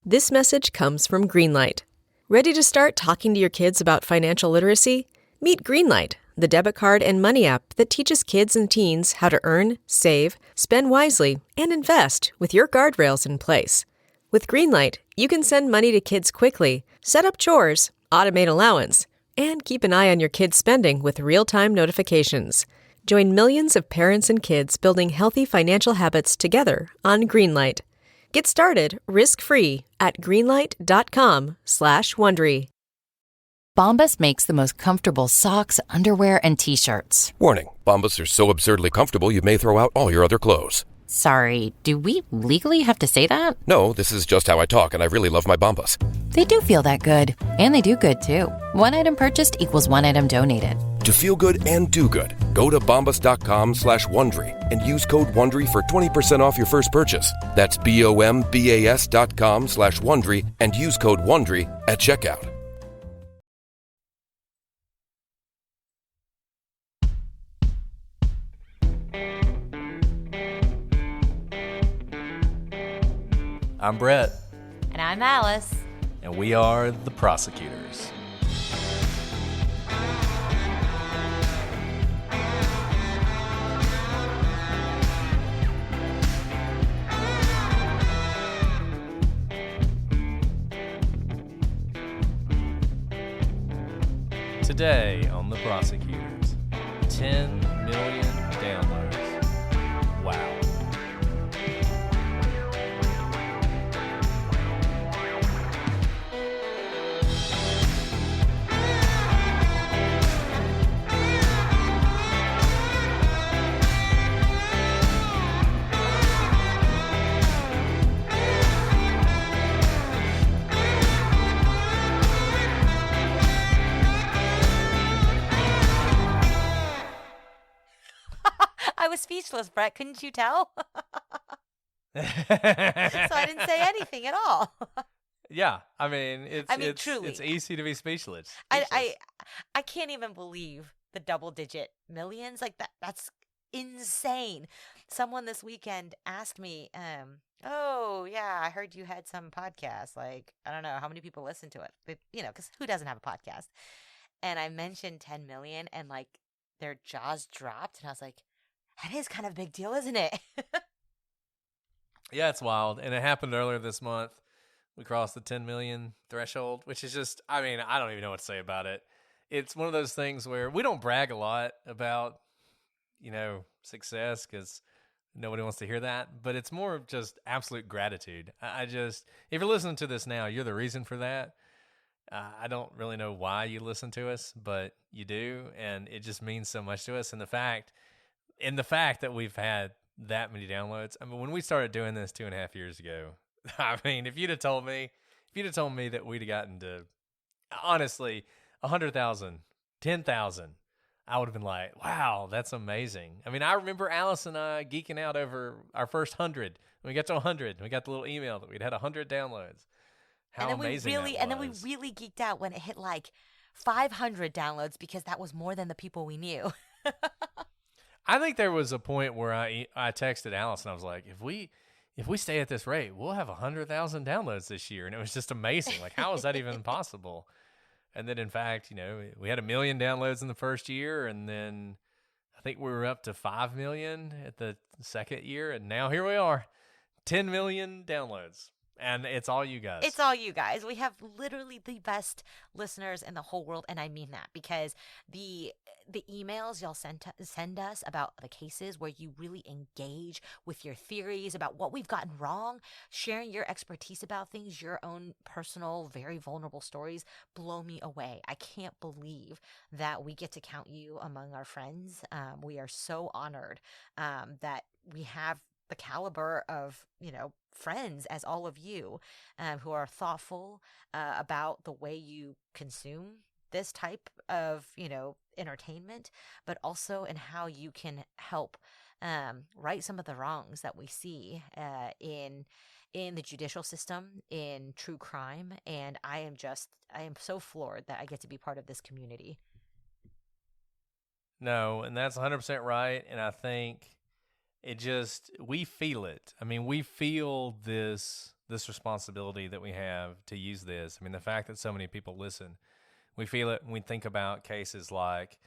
This message comes from Greenlight. Ready to start talking to your kids about financial literacy? Meet Greenlight, the debit card and money app that teaches kids and teens how to earn, save, spend wisely, and invest with your guardrails in place. With Greenlight, you can send money to kids quickly, set up chores, automate allowance, and keep an eye on your kids' spending with real-time notifications. Join millions of parents and kids building healthy financial habits together on Greenlight. Get started risk-free at greenlight.com/Wondery. Bombas makes the most comfortable socks, underwear, and T-shirts. Warning, Bombas are so absurdly comfortable you may throw out all your other clothes. Sorry, do we legally have to say that? No, this is just how I talk, and I really love my Bombas. They do feel that good. And they do good, too. One item purchased equals one item donated. To feel good and do good, go to bombas.com/Wondery and use code WONDERY for 20% off your first purchase. That's BOMBAS.com/Wondery and use code WONDERY at checkout. I'm Brett. And I'm Alice. And we are the Prosecutors. Today on the Prosecutors, 10 million downloads. Wow. I was speechless, Brett. Couldn't you tell? So I didn't say anything at all. Yeah, I mean, truly. It's easy to be speechless. I can't even believe the double-digit millions. Like that's insane. Someone this weekend asked me, "Oh yeah, I heard you had some podcast. Like I don't know how many people listen to it, but because who doesn't have a podcast?" And I mentioned 10 million, and like their jaws dropped, and I was like, "That is kind of a big deal, isn't it?" Yeah, it's wild. And it happened earlier this month. We crossed the 10 million threshold, which is just, I mean, I don't even know what to say about it. It's one of those things where we don't brag a lot about, success because nobody wants to hear that. But it's more of just absolute gratitude. If you're listening to this now, you're the reason for that. I don't really know why you listen to us, but you do. And it just means so much to us. And the fact that we've had that many downloads. I mean, when we started doing this 2.5 years ago, I mean, if you'd have told me that we'd have gotten to, honestly, 100,000, 10,000, I would have been like, wow, that's amazing. I mean, I remember Alice and I geeking out over our first 100. When we got to 100, we got the little email that we'd had 100 downloads. How amazing that was. And then we really geeked out when it hit like 500 downloads because that was more than the people we knew. I think there was a point where I texted Alice and I was like, if we stay at this rate, we'll have 100,000 downloads this year. And it was just amazing. Like, how is that even possible? And then, in fact, we had 1 million downloads in the first year. And then I think we were up to 5 million at the second year. And now here we are, 10 million downloads. And it's all you guys. It's all you guys. We have literally the best listeners in the whole world, and I mean that because the emails y'all send us about the cases where you really engage with your theories about what we've gotten wrong, sharing your expertise about things, your own personal, very vulnerable stories blow me away. I can't believe that we get to count you among our friends. We are so honored that we have the caliber of, friends as all of you who are thoughtful about the way you consume this type of, entertainment, but also in how you can help right some of the wrongs that we see in the judicial system, in true crime. And I am so floored that I get to be part of this community. No, and that's 100% right. And I think we feel it. I mean, we feel this responsibility that we have to use this. I mean, the fact that so many people listen, we feel it when we think about cases like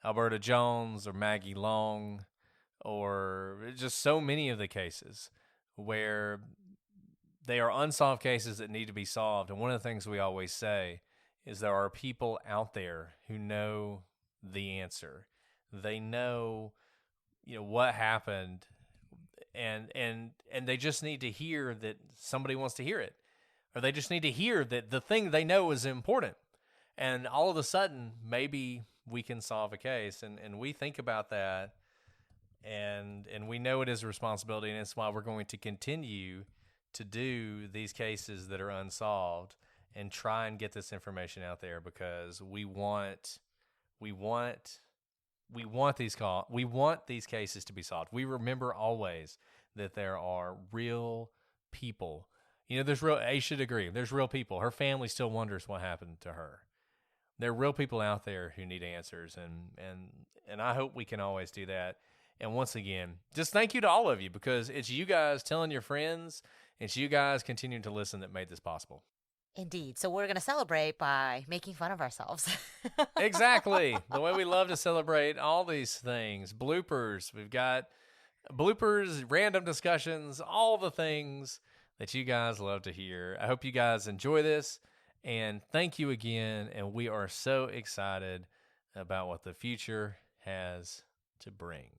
Alberta Jones or Maggie Long, or just so many of the cases where they are unsolved cases that need to be solved. And one of the things we always say is there are people out there who know the answer. They know, what happened, and they just need to hear that somebody wants to hear it, or they just need to hear that the thing they know is important. And all of a sudden, maybe we can solve a case, and we think about that, and we know it is a responsibility, and it's why we're going to continue to do these cases that are unsolved and try and get this information out there, because we want these cases to be solved. We remember always that there are real people. Ace should agree. There's real people. Her family still wonders what happened to her. There are real people out there who need answers, and I hope we can always do that. And once again, just thank you to all of you, because it's you guys telling your friends, it's you guys continuing to listen that made this possible. Indeed. So we're going to celebrate by making fun of ourselves. Exactly. The way we love to celebrate all these things. Bloopers. We've got bloopers, random discussions, all the things that you guys love to hear. I hope you guys enjoy this, and thank you again. And we are so excited about what the future has to bring.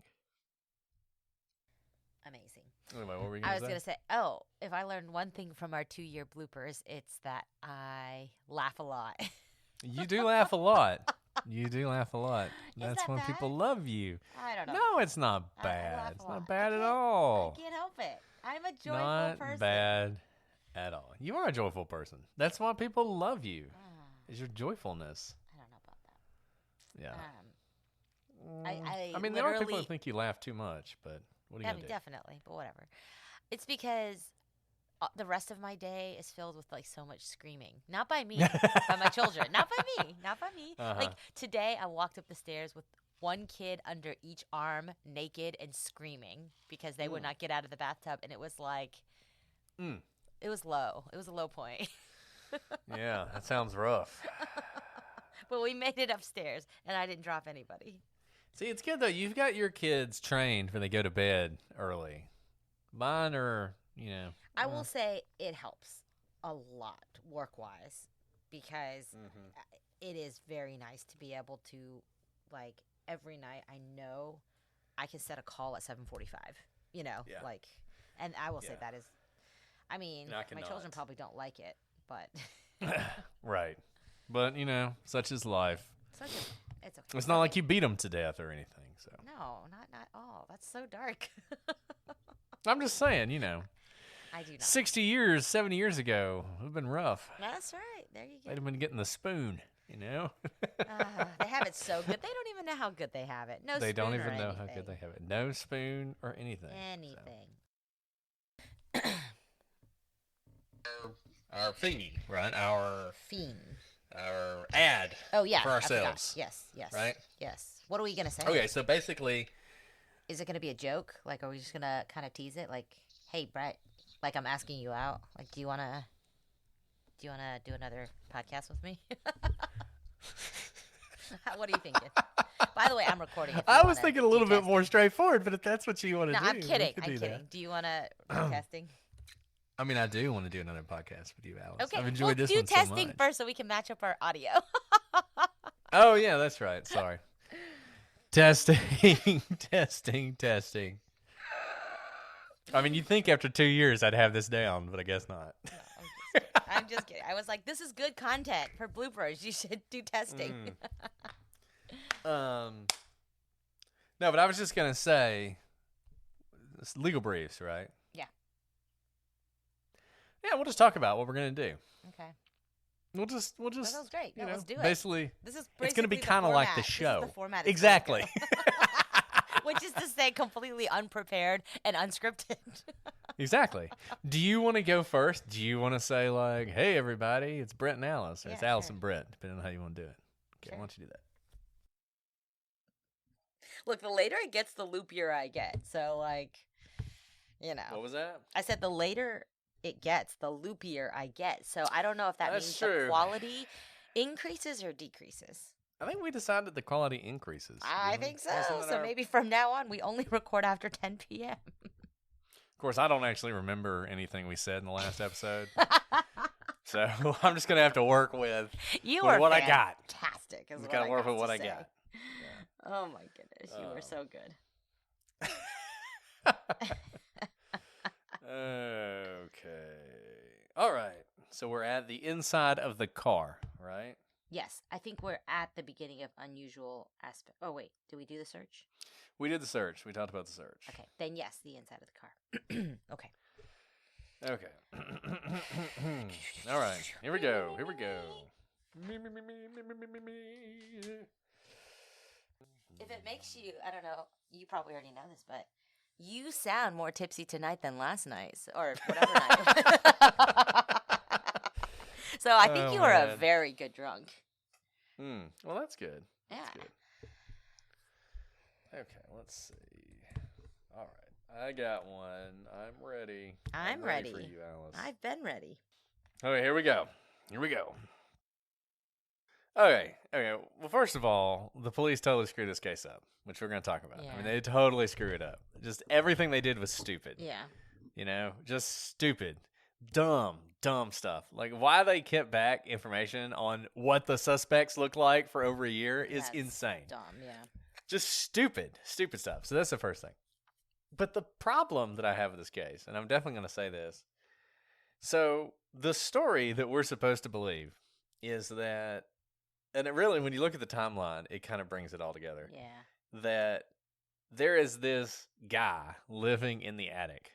Amazing. Anyway, what were you I was going going to say, if I learned one thing from our 2-year bloopers, it's that I laugh a lot. You do laugh a lot. You do laugh a lot. That's that when bad? people love you. I don't know. No, it's not I bad. laugh It's a lot. not bad at I all. can't help it. I'm a joyful Not person. bad at all. You are a joyful person. That's why people love you. Is your joyfulness. I don't know about that. Yeah. I mean, there are people literally- who think you laugh too much, but what are you going to do? Definitely, but whatever. It's because the rest of my day is filled with like so much screaming. Not by me, by my children. Not by me. Not by me. Like today, I walked up the stairs with one kid under each arm, naked and screaming because they would not get out of the bathtub, and it was like, it was low. It was a low point. Yeah, that sounds rough. But we made it upstairs, and I didn't drop anybody. See, it's good, though. You've got your kids trained when they go to bed early. Mine are, I will say it helps a lot work-wise because it is very nice to be able to, like, every night I know I can set a call at 7:45, like, and I will say that is, I mean, my children probably don't like it, but. Right. But, such is life. It's okay. It's not like you beat them to death or anything, so. No, not all. That's so dark. I'm just saying, I do not. 60 years, 70 years ago, it would have been rough. That's right. There you go. They'd have been getting the spoon, They have it so good. They don't even know how good they have it. No spoon They don't even or know anything. how good they have it. No spoon or anything. Anything. So. Our thingy, right? Our ad. Oh, yeah. For I forgot. ourselves. Yes. Right? Yes. What are we going to say? Okay, so basically. Is it going to be a joke? Like, are we just going to kind of tease it? Like, hey, Brett, like I'm asking you out. Like, do you want to do another podcast with me? What are you thinking? By the way, I'm recording. I was thinking a little bit more straightforward, but if that's what you want to do. No, I'm kidding. I'm kidding. Do you want to do testing? I mean, I do want to do another podcast with you, Alice. Okay, I've enjoyed this do one so testing much. first so we can match up our audio. Oh, yeah, that's right. Sorry. Testing. I mean, you'd think after 2 years I'd have this down, but I guess not. No, I'm just kidding. I was like, this is good content for bloopers. You should do testing. No, but I was just going to say, it's legal briefs, right? Yeah. Yeah, we'll just talk about what we're going to do. Okay. We'll just. That sounds great. No, let's do it. Basically, This is it's going to be basically kind of like the format. This is show. the format. Exactly. Which is to say, completely unprepared and unscripted. Exactly. Do you want to go first? Do you want to say like, "Hey, everybody, it's Brett and Alice," or it's Alice and Brett, depending on how you want to do it? Okay, why don't you do that? Look, the later it gets, the loopier I get. So, like, You know. What was that? I said the later it gets, the loopier I get. So I don't know if that That's means true. the quality increases or decreases. I think we decided the quality increases. I didn't we? think so. Wasn't that So our- maybe from now on, we only record after 10 p.m. Of course, I don't actually remember anything we said in the last episode. So I'm just going to have to work with You With were what I got. fantastic. Is Just what gotta I work got with what to I say. got. Oh my goodness, you were so good. Okay. All right. So we're at the inside of the car, right? Yes, I think we're at the beginning of unusual aspect. Oh wait, did we do the search? We did the search. We talked about the search. Okay, then yes, the inside of the car. Okay. Okay. All right. Here we go. Here we go. Me, me, me, me, me, me, me, me, me. If it makes you, I don't know, you probably already know this, but you sound more tipsy tonight than last night, or whatever night. So I think Oh, you are a man. very good drunk. Well, that's good. Yeah. That's good. Okay, let's see. All right. I got one. I'm ready. I'm ready for ready. you, Alice. I've been ready. Okay, here we go. Here we go. Okay. Well, first of all, the police totally screwed this case up, which we're going to talk about. I mean, Yeah. they totally screwed it up. Just everything they did was stupid. Yeah. You know, just stupid. Dumb stuff. Like, why they kept back information on what the suspects look like for over a year is That's insane. Dumb, yeah. Just stupid stuff. So that's the first thing. But the problem that I have with this case, and I'm definitely going to say this. So the story that we're supposed to believe is that, and it really, when you look at the timeline, it kind of brings it all together. Yeah. That there is this guy living in the attic,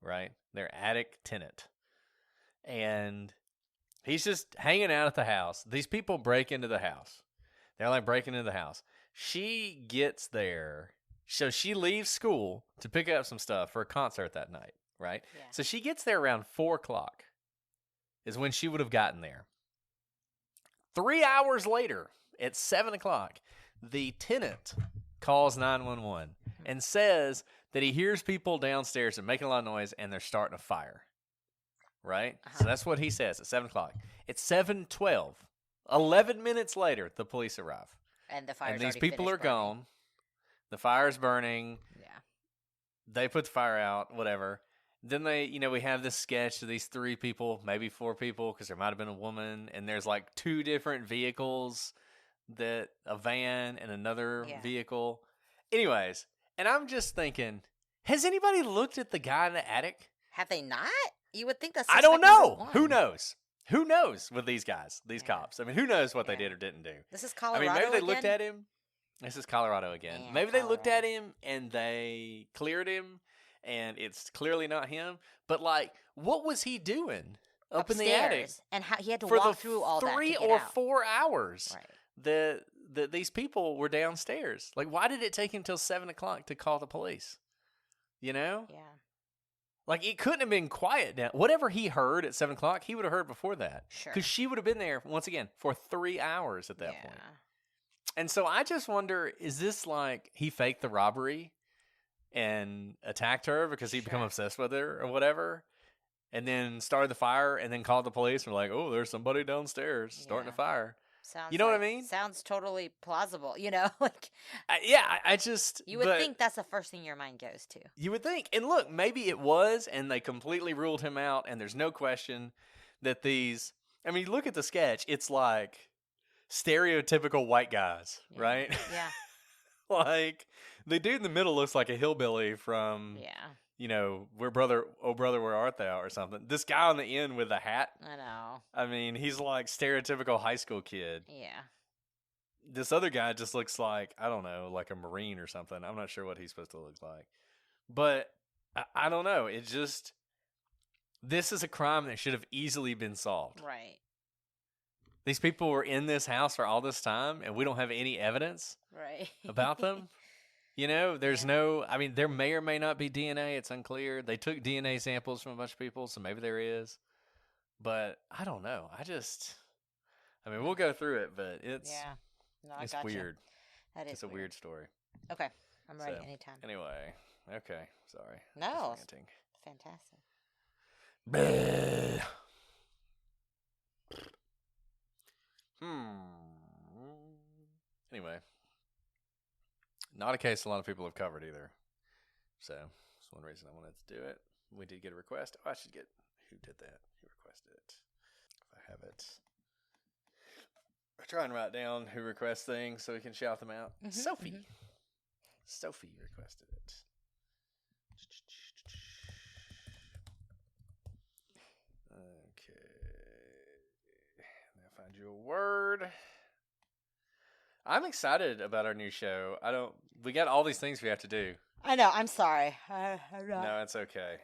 right? Their attic tenant. And he's just hanging out at the house. These people break into the house. They're like breaking into the house. She gets there. So she leaves school to pick up some stuff for a concert that night, right? Yeah. So she gets there around 4 o'clock is when she would have gotten there. 3 hours later, at 7 o'clock, the tenant calls 911 and says that he hears people downstairs and making a lot of noise and they're starting a fire. Right? So that's what he says at 7 o'clock. It's 7:12. 11 minutes later, the police arrive. And the fire's And these already people are finished burning. gone. The fire's burning. Yeah. They put the fire out, whatever. Then we have this sketch of these 3 people, maybe 4 people, because there might have been a woman, and there's like 2 different vehicles, a van and another Yeah. vehicle. Anyways, and I'm just thinking, has anybody looked at the guy in the attic? Have they not? You would think that's I don't know. Who knows? Who knows with these guys, these cops? I mean, who knows what they Yeah. did or didn't do? This is I Colorado mean, maybe they again? looked at him. This is Colorado again. Yeah, Maybe they looked at Colorado. him and they cleared him, and it's clearly not him. But like, what was he doing up in the attic Upstairs. And how he had to for walk the through all that to 3 get or out. 4 hours Right. that these people were downstairs? Like, why did it take him till 7 o'clock to call the police? You know? Yeah. Like, it couldn't have been quiet down. Whatever he heard at 7 o'clock, he would have heard before that. Sure. Because she would have been there, once again, for 3 hours at that yeah. point. And so I just wonder, is this like he faked the robbery and attacked her because he'd become Sure. obsessed with her or whatever? And then started the fire and then called the police and were like, oh, there's somebody downstairs starting a Yeah. fire. Sounds You know what I like- mean? Sounds totally plausible. You know, like I just... you would but think that's the first thing your mind goes to. You would think. And look, maybe it was, and they completely ruled him out, and there's no question that these... I mean, look at the sketch. It's like stereotypical white guys, Yeah. right? Yeah. Like, the dude in the middle looks like a hillbilly from, Yeah. you know, oh brother, where art thou, or something. This guy on the end with the hat, I know. I mean, he's like stereotypical high school kid. Yeah. This other guy just looks like, I don't know, like a Marine or something. I'm not sure what he's supposed to look like. But I don't know. It just, this is a crime that should have easily been solved. Right. These people were in this house for all this time, and we don't have any evidence Right. about them. You know, there's no, I mean, there may or may not be DNA. It's unclear. They took DNA samples from a bunch of people, so maybe there is. But I don't know. I mean, we'll go through it, but it's Yeah. No, I it's gotcha. weird. That is It's a weird story. Okay. I'm ready So, anytime. Anyway, Okay. Sorry. No. Just ranting. Fantastic. Bleh. Anyway, not a case a lot of people have covered either. So that's one reason I wanted to do it. We did get a request. Oh, I should get who did that. Who requested it? If I have it. I try and write down who requests things so we can shout them out. Sophie. Sophie requested it. Okay. Now find you a word. I'm excited about our new show. We got all these things we have to do. I know. I'm sorry. I'm not. No, it's okay.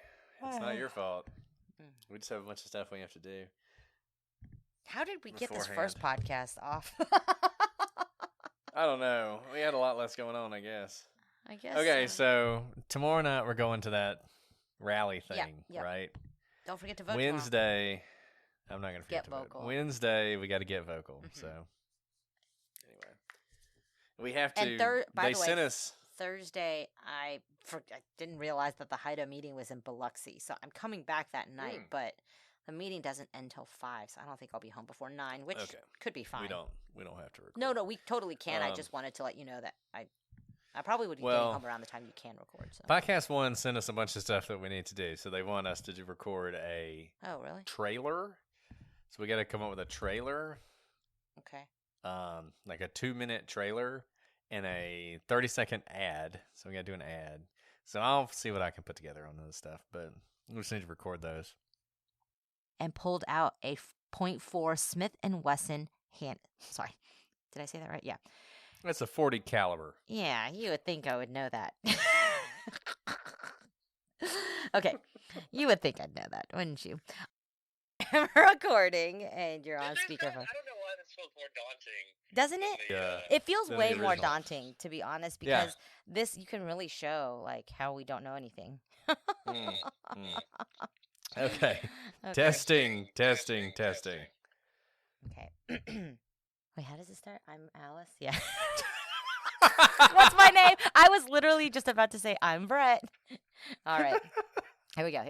It's not your fault. We just have a bunch of stuff we have to do. How did we get this beforehand. first podcast off? I don't know. We had a lot less going on, I guess. I guess. Okay, so tomorrow night we're going to that rally thing, yep. right? Don't forget to vote tomorrow. Wednesday, I'm not going to forget Get to vocal. vote. Wednesday, we got to get vocal. So, anyway. We have to. And by they the way, sent us. Thursday, I didn't realize that the HIDO meeting was in Biloxi, so I'm coming back that night, but the meeting doesn't end till 5, so I don't think I'll be home before 9, which could be fine. We don't have to record. No, we totally can. I just wanted to let you know that I probably would be getting home around the time you can record. So. Podcast One sent us a bunch of stuff that we need to do, so they want us to record a trailer. So we got to come up with a trailer. Okay. Like a 2-minute trailer and a 30-second ad. So we got to do an ad. So I'll see what I can put together on this stuff, but we just need to record those. And pulled out a .4 Smith & Wesson hand. Sorry, did I say that right? Yeah. That's a .40 caliber. Yeah, you would think I would know that. Okay, you would think I'd know that, wouldn't you? I'm recording, and you're on speakerphone. I don't know why this feels more daunting. Doesn't it? Yeah. It feels Than way the more original. daunting, to be honest, because this you can really show like how we don't know anything. Okay. Testing. Okay. Wait, how does it start? I'm Alice. Yeah. What's my name? I was literally just about to say I'm Brett. All right. Here we go.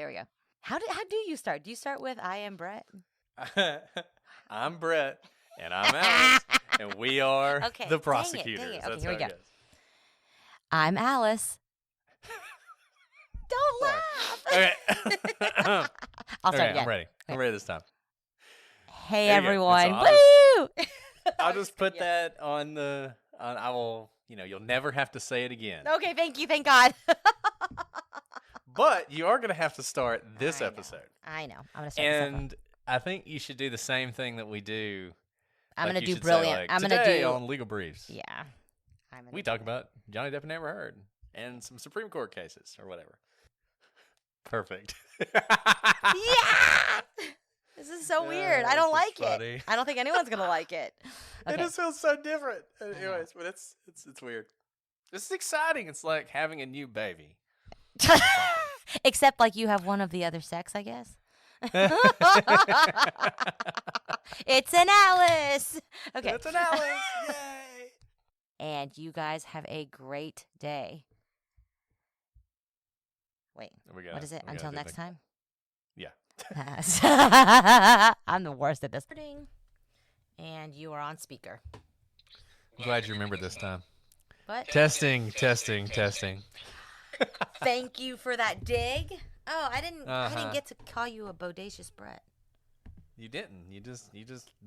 How do you start? Do you start with I am Brett? I'm Brett, and I'm Alice, and we are the prosecutors. Dang it. Okay, That's here we how it go. goes. I'm Alice. Don't laugh. Okay. I'll start Okay, again. I'm ready. I'm ready this time. Hey There you go. everyone. That's Woo! I'll just put that on the. I will. You'll never have to say it again. Okay, thank you. Thank God. But you are going to have to start this episode. I know. I'm going to start this And I think you should do the same thing that we do. I'm Like, going to you do should say, brilliant. like, I'm going to today do on Legal Briefs. Yeah. We talk about Johnny Depp and Amber Heard and some Supreme Court cases or whatever. Perfect. Yeah. This is so weird. I don't this like is funny. it. I don't think anyone's going to like it. It Okay. just feels so different. Anyways, but it's weird. This is exciting. It's like having a new baby. Except like you have one of the other sex, I guess. It's an Alice. Okay. It's an Alice. Yay. And you guys have a great day. Wait, what is it? Until next time? Yeah. I'm the worst at this. And you are on speaker. I'm glad you remembered this time. What? Testing. Thank you for that dig. Oh, I didn't get to call you a bodacious Brett. You didn't. You just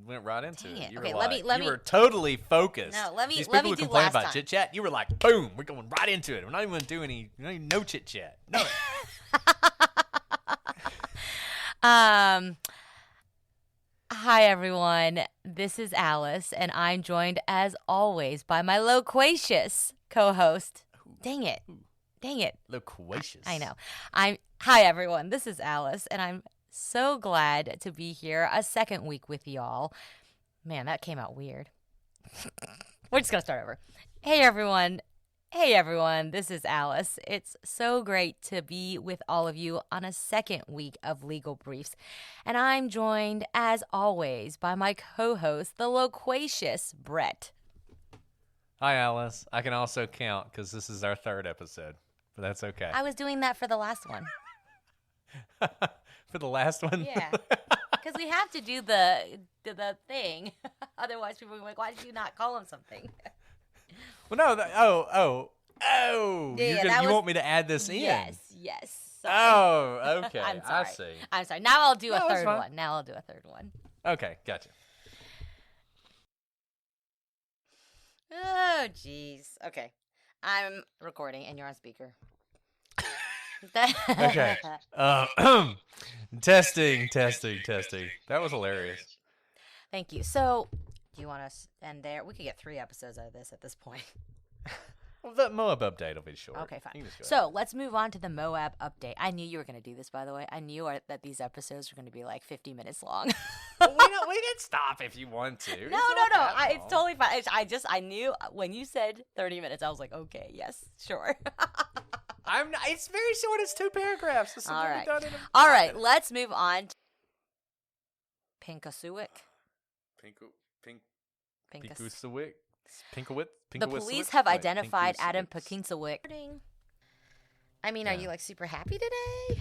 went right into Dang it. it. You Okay, were let like, me- you were totally focused. No, let me- These let people me who do complain last about time. chit chat, you were like, boom, we're going right into it. We're not even going to do any no chit chat. No. Hi everyone. This is Alice, and I'm joined as always by my loquacious co-host. Dang it. Loquacious. I know. Hi everyone. This is Alice, and I'm so glad to be here a second week with y'all. Man, that came out weird. We're just gonna start over. Hey everyone. This is Alice. It's so great to be with all of you on a second week of Legal Briefs. And I'm joined, as always, by my co-host, the loquacious Brett. Hi, Alice. I can also count because this is our third episode. but that's okay. I was doing that for the last one. For the last one? Yeah. Because we have to do the thing. Otherwise, people will be like, why did you not call him something? Well, no. Yeah, you want me to add this in? Yes. Sorry. Oh, okay. I'm sorry. I see. I'm sorry. Now I'll do a No, it's third fine. one. Now I'll do a third one. Okay, gotcha. Oh, jeez. Okay. I'm recording and you're on speaker. Okay. Testing. That was hilarious. Thank you. So, do you want us to end there? We could get 3 episodes out of this at this point. Well, the Moab update will be short. Okay, You fine. can just go So, let's move on to the Moab update. I knew you were going to do this, by the way. I knew that these episodes were going to be like 50 minutes long. Well, we can stop if you want to. No. It's totally fine. I knew when you said 30 minutes, I was like, okay, yes, sure. It's very short. It's 2 paragraphs. This All will right. be done in a All right, let's move on. Pinkasuik. Pinkasuik. Pinkowitz. The police have identified Adam Pakinsawick. I mean, are you like super happy today?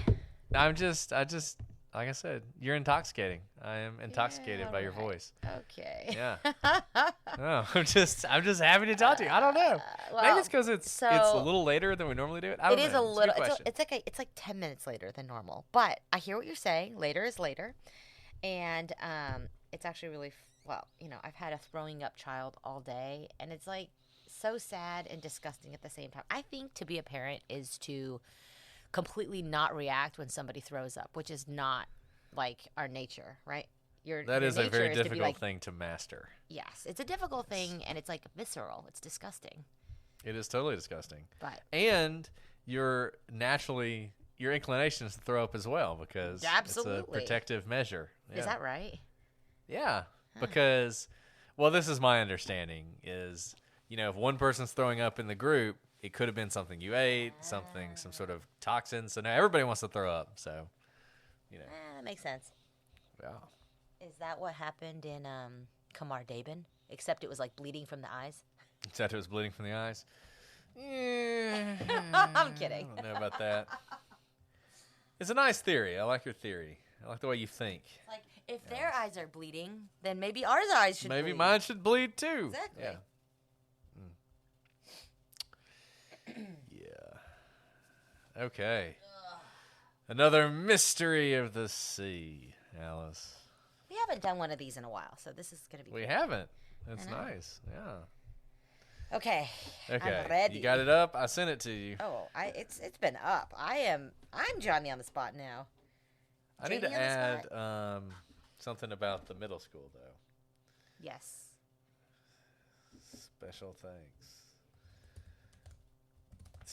I just, like I said, you're intoxicating. I am intoxicated by your voice. Okay. Yeah. No, I'm just happy to talk to you. I don't know. Maybe it's because it's a little later than we normally do it. I don't know. It is a little. It's a good question. It's like 10 minutes later than normal. But I hear what you're saying. Later is later, and it's actually really well. I've had a throwing up child all day, and it's like so sad and disgusting at the same time. I think to be a parent is to completely not react when somebody throws up, which is not like our nature, right? That is a very nature difficult thing to master. Yes, it's a difficult thing, and it's like visceral. It's disgusting. It is totally disgusting. And your inclination is to throw up as well because it's a protective measure. Yeah. Is that right? Yeah, because, well, this is my understanding is, if one person's throwing up in the group, it could have been something you ate, some sort of toxin. So now everybody wants to throw up. So, That makes sense. Yeah. Is that what happened in Kamar Daban? Except it was like bleeding from the eyes? Except it was bleeding from the eyes? I'm kidding. I don't know about that. It's a nice theory. I like your theory. I like the way you think. Like, if their eyes are bleeding, then maybe our eyes should bleed. Maybe mine should bleed too. Exactly. Yeah. Yeah. Okay. Another mystery of the sea, Alice. We haven't done one of these in a while, so this is going to be We good. haven't. That's nice. Yeah. Okay. Okay. I'm ready. You got it up? I sent it to you. Oh, it's been up. I'm Johnny on the spot now. I need to Jamie on add the something about the middle school, though. Yes. Special thanks.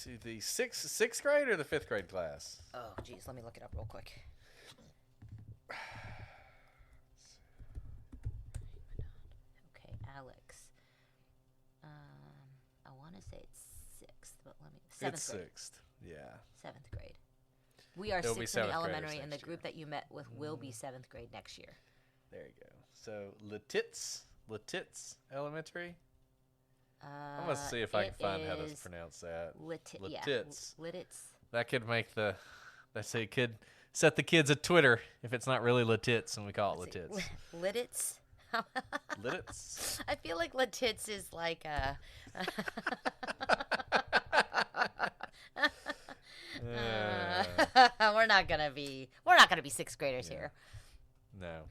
To the sixth grade or the 5th grade class? Oh, geez. Let me look it up real quick. Okay, Alex. I want to say it's 6th, but let me... 7th grade. It's 6th, yeah. 7th grade. We are It'll be 6th in the 7th graders elementary, and the next group year. that you met with will be 7th grade next year. There you go. So, Lititz Elementary? I'm going to see if I can find how to pronounce that. Lititz. Lititz. That could make it could set the kids at Twitter if it's not really Lititz and we call it Lititz. Lititz. Lititz? I feel like Lititz is like a... we're not gonna be 6th graders here. No.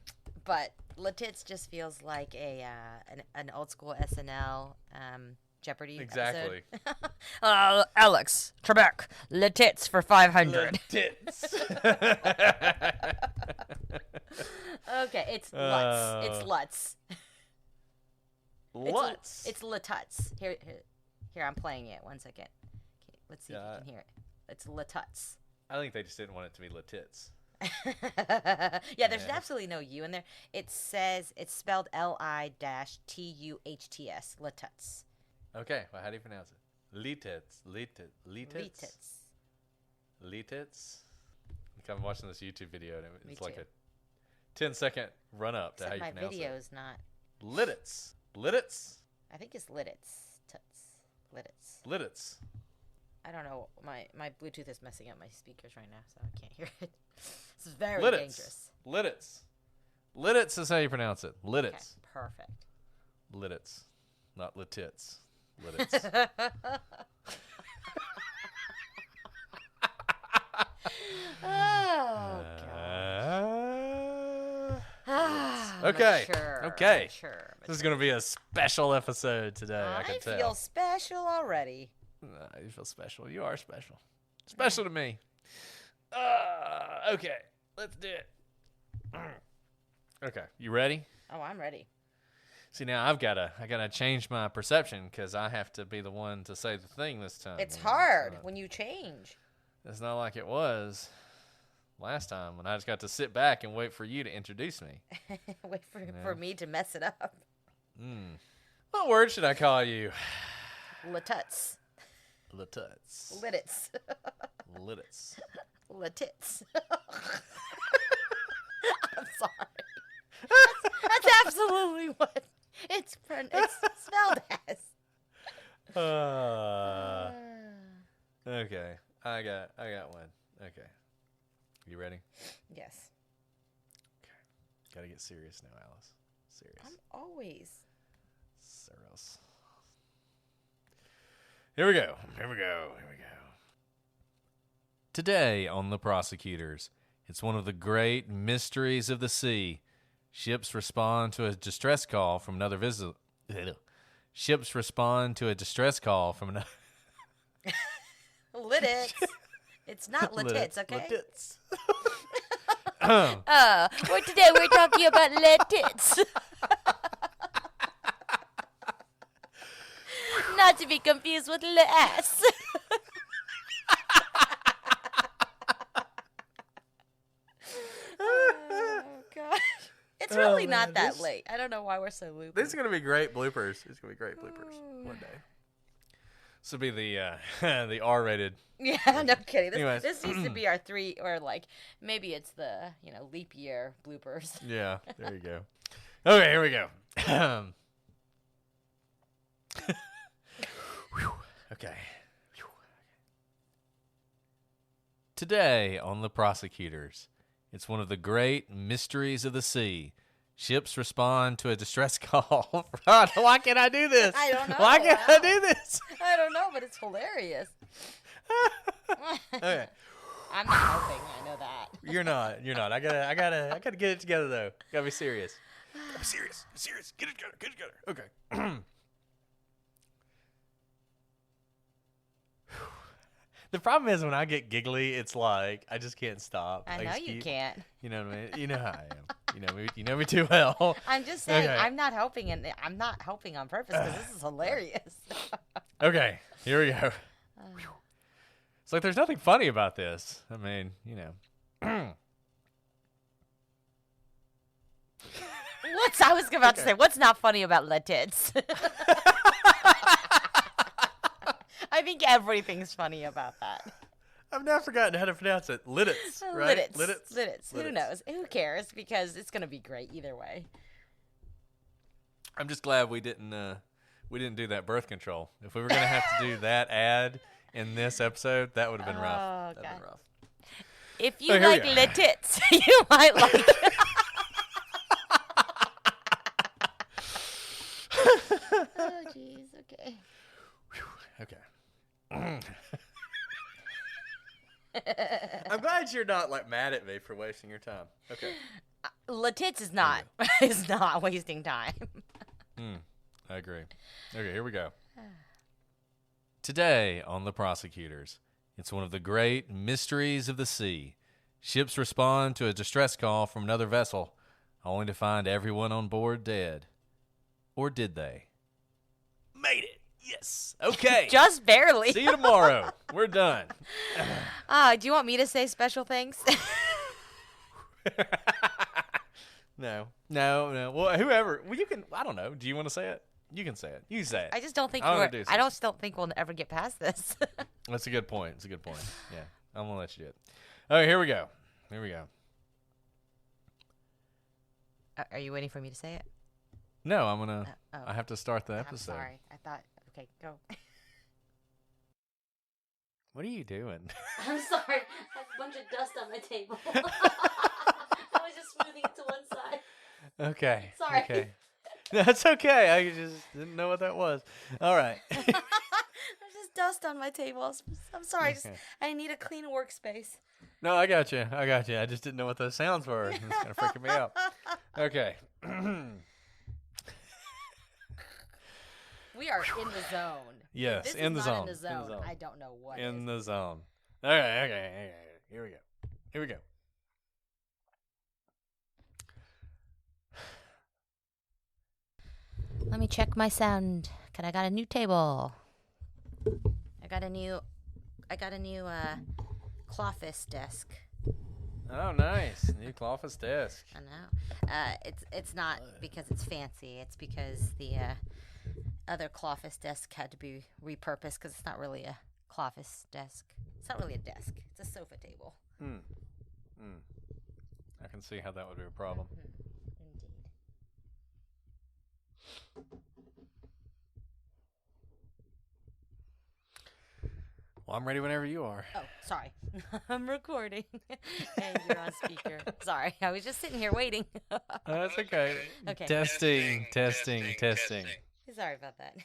But Lititz just feels like an old school SNL Jeopardy Exactly. episode. Alex Trebek, Lititz for 500. Lititz. Okay, it's Lutz. It's Lutz. Lutz. It's Lutz. Here, I'm playing it. 1 second. Okay, let's see if you can hear it. It's Lutz. I think they just didn't want it to be Lititz. Yeah, there's absolutely no U in there. It says it's spelled Li-Tuhts. Litutz. Okay, well, how do you pronounce it? Lititz. I'm watching this YouTube video and it's like a 10-second run up to how you my pronounce video's it. not. Lititz. I think it's Lititz. Tuts. Lititz. Lititz. I don't know. My Bluetooth is messing up my speakers right now, so I can't hear it. This is very Lidditz. dangerous. Lidditz. Lidditz is how you pronounce it. Lidditz. Okay, perfect. Lidditz. Not Lititz. Lidditz. Oh, God. Okay. Mature, Okay. Mature. This is going to be a special episode today, I I can tell. feel special already. You feel special. You are special. Special to me. Okay. Let's do it. Okay. You ready? Oh, I'm ready. See, now I gotta change my perception because I have to be the one to say the thing this time. It's you know? hard when you change. It's not like it was last time when I just got to sit back and wait for you to introduce me. Wait for me to mess it up. What word should I call you? Latuts. Latuts. Lidditz. Lidditz. Latits. I'm sorry. That's absolutely what it's spelled as. Okay. I got one. Okay. You ready? Yes. Okay. Gotta get serious now, Alice. Serious. I'm always. Serious. Here we go. Today on The Prosecutors, it's one of the great mysteries of the sea. Ships respond to a distress call from another vessel. Ships respond to a distress call from another. Lidditz. It's not Latits, okay? Latits. Well, today we're talking about Latits. Not to be confused with Lass. Oh, gosh. It's really not that late. I don't know why we're so loopy. This is going to be great bloopers. It's going to be great bloopers one day. This will be the the R-rated. Yeah, no kidding. Anyways. This needs to be our 3, or like maybe it's the leap year bloopers. Yeah, there you go. Okay, here we go. Okay. Today on The Prosecutors, it's one of the great mysteries of the sea. Ships respond to a distress call. Why can't I do this? I don't know. Why can't I do this? I don't know, but it's hilarious. Okay. I'm not helping. I know that. You're not. I gotta get it together though. Gotta be serious. Be serious. Get it together. Okay. The problem is when I get giggly, it's like I just can't stop. I know you can't. You know what I mean? You know how I am. You know me too well. I'm just saying Okay. I'm not helping, and I'm not helping on purpose because this is hilarious. Okay, here we go. It's like there's nothing funny about this. I mean, I was about to say, what's not funny about Latits? I think everything's funny about that. I've now forgotten how to pronounce it. Lidditz, right? Lidditz. Who knows? Who cares? Because it's gonna be great either way. I'm just glad we didn't do that birth control. If we were gonna have to do that ad in this episode, that would have been rough. Oh, That'd been rough. If you here we like go. Latits, you might like. Oh, jeez. Okay. Okay. I'm glad you're not like mad at me for wasting your time. Okay. Latits is not wasting time. I agree. Okay, here we go. Today on The Prosecutors, it's one of the great mysteries of the sea. Ships respond to a distress call from another vessel, only to find everyone on board dead. Or did they? Made it. Yes. Okay. Just barely. See you tomorrow. We're done. Do you want me to say special thanks? No. Well, whoever. Well, you can. I don't know. Do you want to say it? You can say it. You say it. I just don't think I don't think we'll ever get past this. That's a good point. Yeah. I'm gonna let you do it. Okay. Here we go. Are you waiting for me to say it? No, I'm gonna. Oh. I have to start the I'm episode. sorry. I thought. Okay, go. What are you doing? I'm sorry. I have a bunch of dust on my table. I was just smoothing it to one side. Okay. Sorry. Okay. That's okay. I just didn't know what that was. All right. There's just dust on my table. I'm sorry. Okay. I need a clean workspace. No, I got you. I got you. I just didn't know what those sounds were. It's kind of freaking me out. Okay. We are in the zone. Yes, This in is the not zone. In the zone. I don't know what. In the zone. Okay. Here we go. Here we go. Let me check my sound. I got a new table. I got a new Cloffice desk. Oh, nice. New Cloffice desk. I know. It's not because it's fancy. It's because the other Cloffice desk had to be repurposed because it's not really a Cloffice desk. It's not really a desk. It's a sofa table. I can see how that would be a problem. Indeed. Well, I'm ready whenever you are. Oh, sorry. I'm recording. And you're on speaker. Sorry. I was just sitting here waiting. That's okay. Okay. Testing. Sorry about that.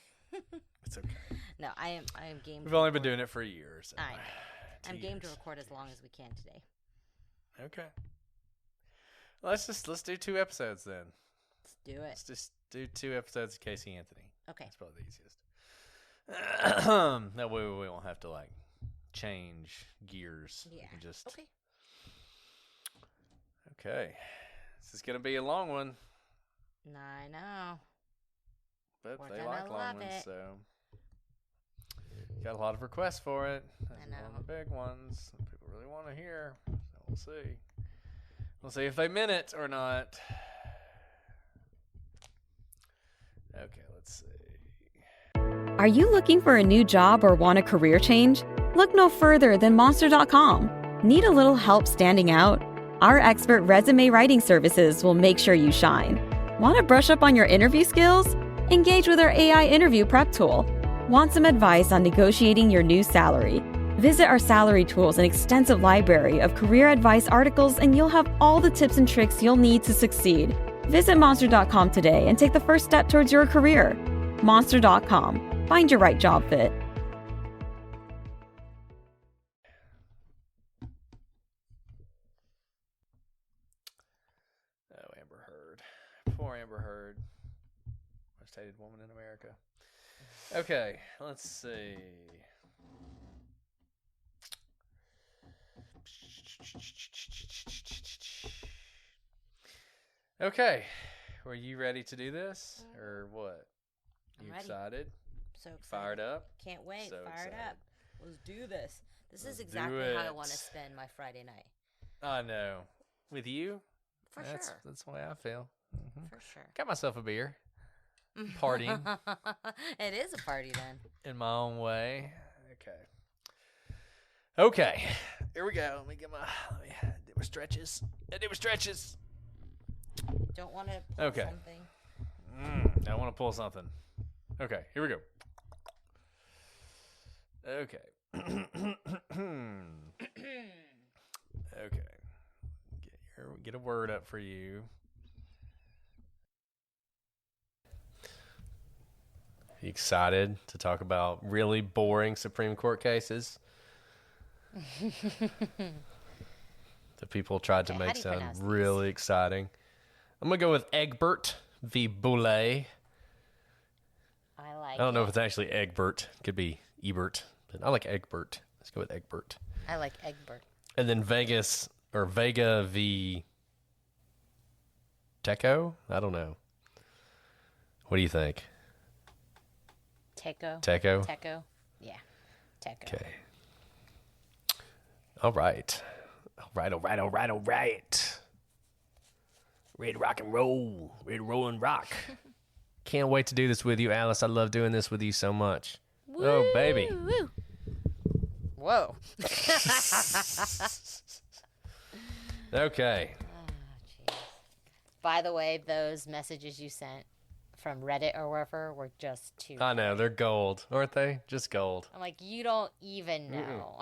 It's okay. No, I am game. We've only been doing it for a year or so. I know. I'm 2 game to years. record as long as we can today. Okay. Let's do 2 episodes then. Let's do it. Let's just do 2 episodes of Casey Anthony. Okay. That's probably the easiest. That way we won't have to like change gears. We Yeah. can just Okay. Okay. This is gonna be a long one, I know. but We're they gonna like long love ones, it. so got a lot of requests for it. That's one know. of the big ones that people really want to hear. So we'll see. We'll see if they meant it or not. Okay, let's see. Are you looking for a new job or want a career change? Look no further than Monster.com. Need a little help standing out? Our expert resume writing services will make sure you shine. Want to brush up on your interview skills? Engage with our AI interview prep tool. Want some advice on negotiating your new salary? Visit our salary tools and extensive library of career advice articles, and you'll have all the tips and tricks you'll need to succeed. Visit Monster.com today and take the first step towards your career. Monster.com. Find your right job fit. Oh, Amber Heard. Poor Amber Heard. Most hated woman in America. Okay, let's see. Okay, were you ready to do this or what? I'm You ready. excited? So excited. Fired up? Can't wait. So Fired excited. up. Let's do this. This Let's is do exactly how I want to it. spend my Friday night. I know. With you? For That's sure. the way I feel. For sure. Got myself a beer. Partying It is a party then. in my own way. Okay. Here we go. Let me do my stretches. I do my stretches. Don't want to pull Okay. something. I want to pull something. Okay, here we go. Okay. Okay. Get a word up for you. You excited to talk about really boring Supreme Court cases that people tried to Okay, how make do you sound pronounce these? really exciting? I'm going to go with Egbert v. Boulay. I like I don't know it. if it's actually Egbert. It could be Ebert, but I like Egbert. Let's go with Egbert. I like Egbert. And then Vega v. Teco? I don't know. What do you think? Teco. Teco? Teco. Yeah. Teco. Okay. All right. Ready to rock and roll. Ready to roll and rock. Can't wait to do this with you, Alice. I love doing this with you so much. Oh, baby. Woo. Whoa. Okay. By the way, those messages you sent from Reddit or wherever were just too. I know, they're gold, aren't they? Just gold. I'm like, you don't even know.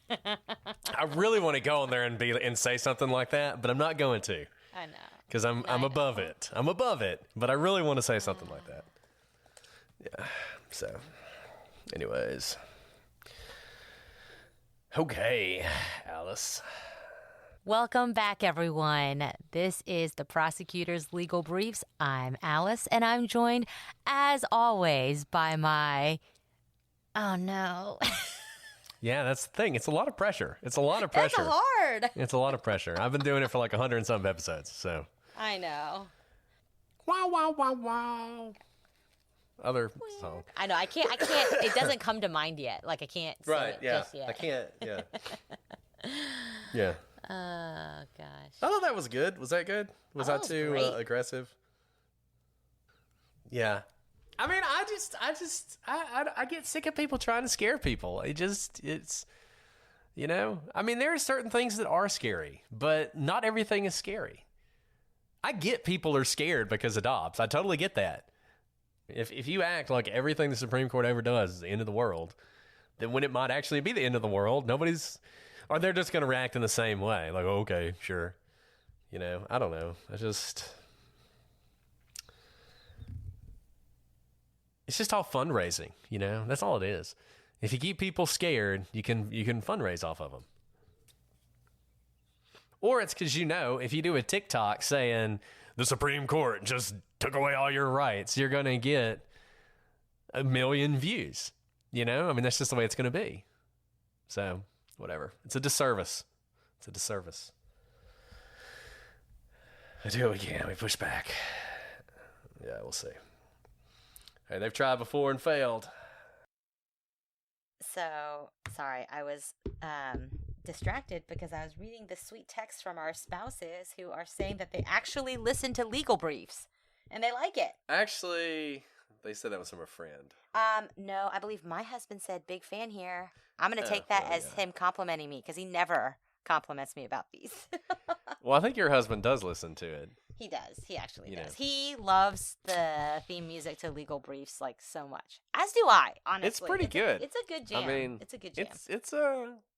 I really want to go on there and say something like that, but I'm not going to. I know. Because I'm above it. I'm above it, but I really want to say something like that. Yeah. So, anyways. Okay, Alice. Welcome back, everyone. This is the Prosecutor's Legal Briefs. I'm Alice, and I'm joined, as always, by my... Oh, no. Yeah, that's the thing. It's a lot of pressure. It's a lot of pressure. That's hard. It's a lot of pressure. I've been doing it for like 100 and some episodes, so. I know. Wow, wow, wow, wow. Other song. I know. I can't. It doesn't come to mind yet. Like, I can't say it just yet. I can't, yeah. Yeah. Oh, gosh. I thought that was good. Was that good? Was that too great. aggressive? Yeah. I mean, I get sick of people trying to scare people. It's, you know, I mean, there are certain things that are scary, but not everything is scary. I get people are scared because of Dobbs. I totally get that. If you act like everything the Supreme Court ever does is the end of the world, then when it might actually be the end of the world, or they're just going to react in the same way. Like, oh, okay, sure. You know, I don't know. It's just all fundraising, you know? That's all it is. If you keep people scared, you can fundraise off of them. Or it's because, you know, if you do a TikTok saying the Supreme Court just took away all your rights, you're going to get 1 million views. You know? I mean, that's just the way it's going to be. So, whatever. It's a disservice. It's a disservice. I do it again. We push back. Yeah, we'll see. Hey, they've tried before and failed. So, sorry, I was distracted because I was reading the sweet text from our spouses who are saying that they actually listen to legal briefs and they like it. Actually, they said that was from a friend. No, I believe my husband said big fan here. I'm going to take that as him complimenting me because he never compliments me about these. Well, I think your husband does listen to it. He does. He actually does. know. He loves the theme music to legal briefs like so much. As do I, honestly. It's pretty good. It's a good jam. I mean, it's a good jam.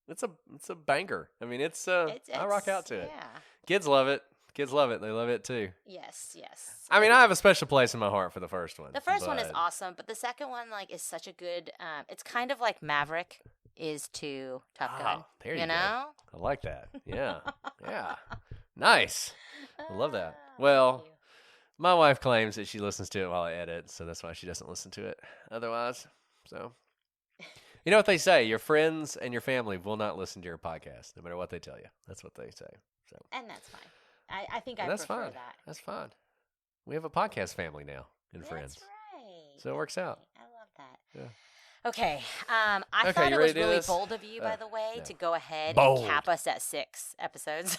It's a banger. I mean, I rock out to it. Yeah. Kids love it. Kids love it. They love it too. Yes. I mean, I have a special place in my heart for the first one. The first one is awesome, but the second one is such a good. It's kind of like Maverick is to Top Gun. Oh, there you know? go. I like that. Yeah. Yeah. Nice. I love that. Well, Thank you. my wife claims that she listens to it while I edit, so that's why she doesn't listen to it otherwise. So, you know what they say? Your friends and your family will not listen to your podcast, no matter what they tell you. That's what they say. So, And that's fine. I think I that's prefer fine. that. That's fine. We have a podcast family now and friends. That's right. So it works out. I love that. Yeah. Okay. I Okay, thought you it was ready to do really this? bold of you, by the way, no. to go ahead Bold. and cap us at 6 episodes.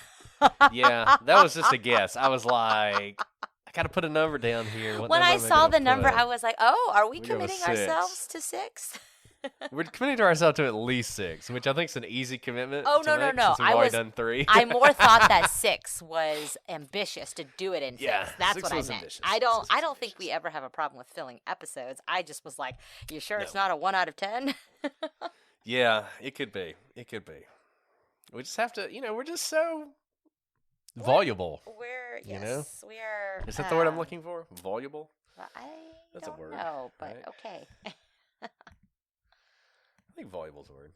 Yeah, that was just a guess. I was like, I got to put a number down here. What When number I am saw gonna the number, put? I was like, oh, are we We'll go with committing 6. ourselves to 6? We're committing to ourselves to at least 6, which I think is an easy commitment. Oh, to no. make, since we've already done 3. I more thought that 6 was ambitious to do it in 6. Yeah, That's 6 what I was meant. ambitious. I don't 6 was think we ambitious. ever have a problem with filling episodes. I just was like, you sure it's No. not a 1 out of 10? Yeah, it could be. It could be. We just have to, we're just so voluble. We're You know? we are. Is that the word I'm looking for? Voluble? I That's a don't word, know, but right? okay. I think voluble's a word.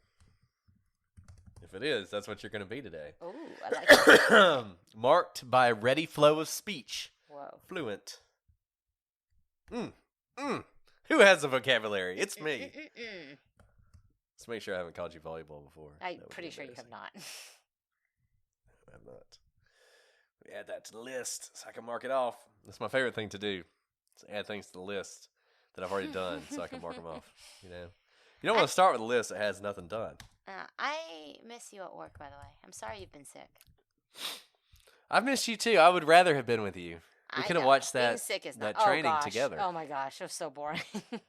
If it is, that's what you're going to be today. Ooh, I like that. Marked by a ready flow of speech. Whoa. Fluent. Who has the vocabulary? It's me. Let's make sure I haven't called you volleyball before. I'm That would pretty be sure you have embarrassing. not. I have not. We add that to the list so I can mark it off. That's my favorite thing to do. Is add things to the list that I've already done so I can mark them off. You don't want to start with a list that has nothing done. I miss you at work, by the way. I'm sorry you've been sick. I've missed you too. I would rather have been with you. We I could have know. watched Being that sick is that not, training gosh. together. Oh my gosh, it was so boring. was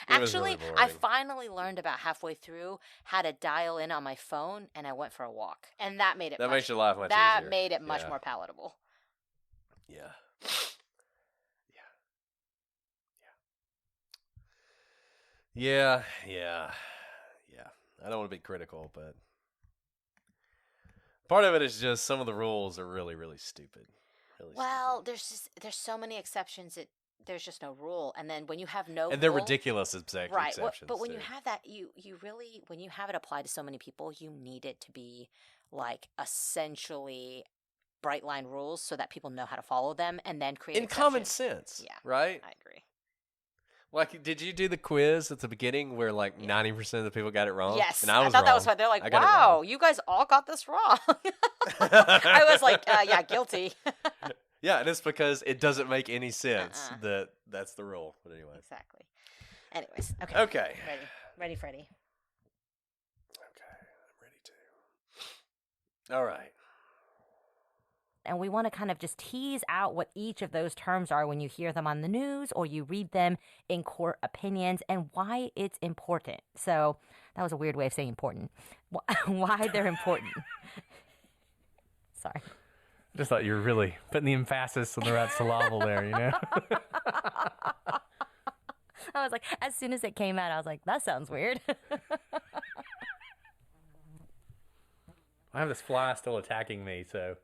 Actually, really I boring. finally learned about halfway through how to dial in on my phone, and I went for a walk, and that made it. That much, makes your life much That easier. made it much Yeah. more palatable. Yeah. Yeah. I don't want to be critical, but part of it is just some of the rules are really, really stupid. Well, there's so many exceptions. There's just no rule, and then when you have no and they're rule, ridiculous exceptions. But when too. you have that, you really, when you have it applied to so many people, you need it to be like essentially bright line rules so that people know how to follow them, and then create in common exceptions. sense, Yeah, right? I agree. Like, did you do the quiz at the beginning where like 90% of the people got it wrong? Yes, and I thought that was wrong. fun. They're like, I got it "Wow, wrong. you guys all got this wrong." I was like, "Yeah, guilty." Yeah, and it's because it doesn't make any sense that that's the rule. But anyway, Exactly. Anyways, okay. Okay. Ready, Freddie. Okay, I'm ready to. All right. And we want to kind of just tease out what each of those terms are when you hear them on the news or you read them in court opinions and why it's important. So that was a weird way of saying important. Why they're important. Sorry. Just thought you were really putting the emphasis on the right syllable there, you know? I was like, as soon as it came out, I was like, that sounds weird. I have this fly still attacking me, so,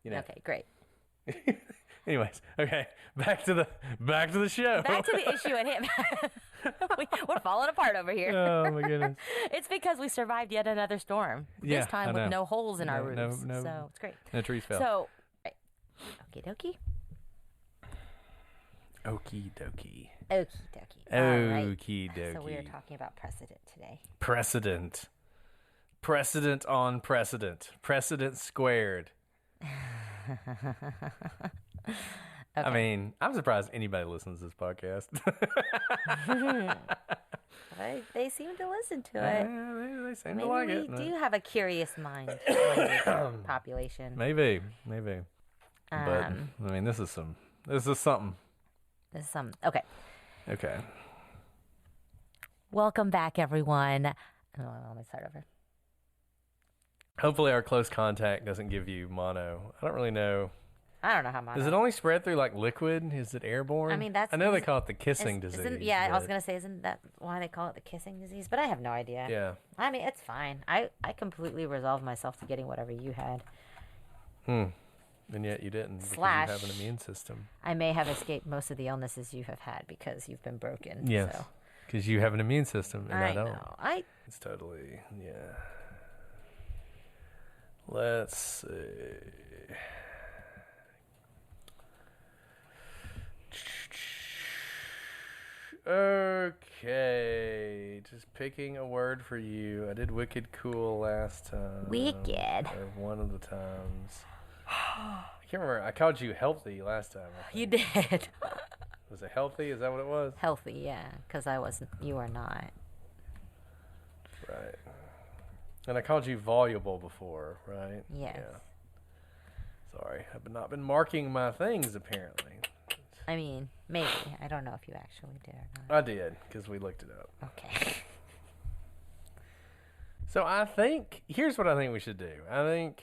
you know. Okay, great. Anyways, okay, back to the show. Back to the issue at hand. We're falling apart over here. Oh, my goodness. It's because we survived yet another storm. Yeah, this time I with know. no holes in our No, roofs. no, So it's great. No trees fell. So, right. Okie dokie. Okie dokie. Okie dokie. All right. Okie dokie. So we are talking about precedent today. Precedent. Precedent on precedent. Precedent squared. I mean, I'm surprised anybody listens to this podcast. They seem to listen to it. They seem Maybe to like we it. do have a curious mind population. Maybe. But I mean, this is something. This is some. Okay. Okay. Welcome back, everyone. Let me start over. Hopefully, our close contact doesn't give you mono. I don't really know. I don't know how much. Does it only spread through like liquid? Is it airborne? I mean, I know they call it the kissing disease. I was gonna say, isn't that why they call it the kissing disease? But I have no idea. Yeah. I mean, it's fine. I completely resolved myself to getting whatever you had. And yet you didn't because you have an immune system. I may have escaped most of the illnesses you have had because you've been broken. Yes. Because you have an immune system and I don't. Know. It's totally, yeah. Let's see. Okay, just picking a word for you. I did wicked cool last time. Wicked. Or one of the times. I can't remember. I called you healthy last time. You did. Was it healthy? Is that what it was? Healthy, yeah. Because I wasn't. You were not. Right. And I called you voluble before, right? Yes. Yeah. Sorry, I've not been marking my things apparently. I mean, maybe. I don't know if you actually did or not. I did, because we looked it up. Okay. So I think, here's what I think we should do. I think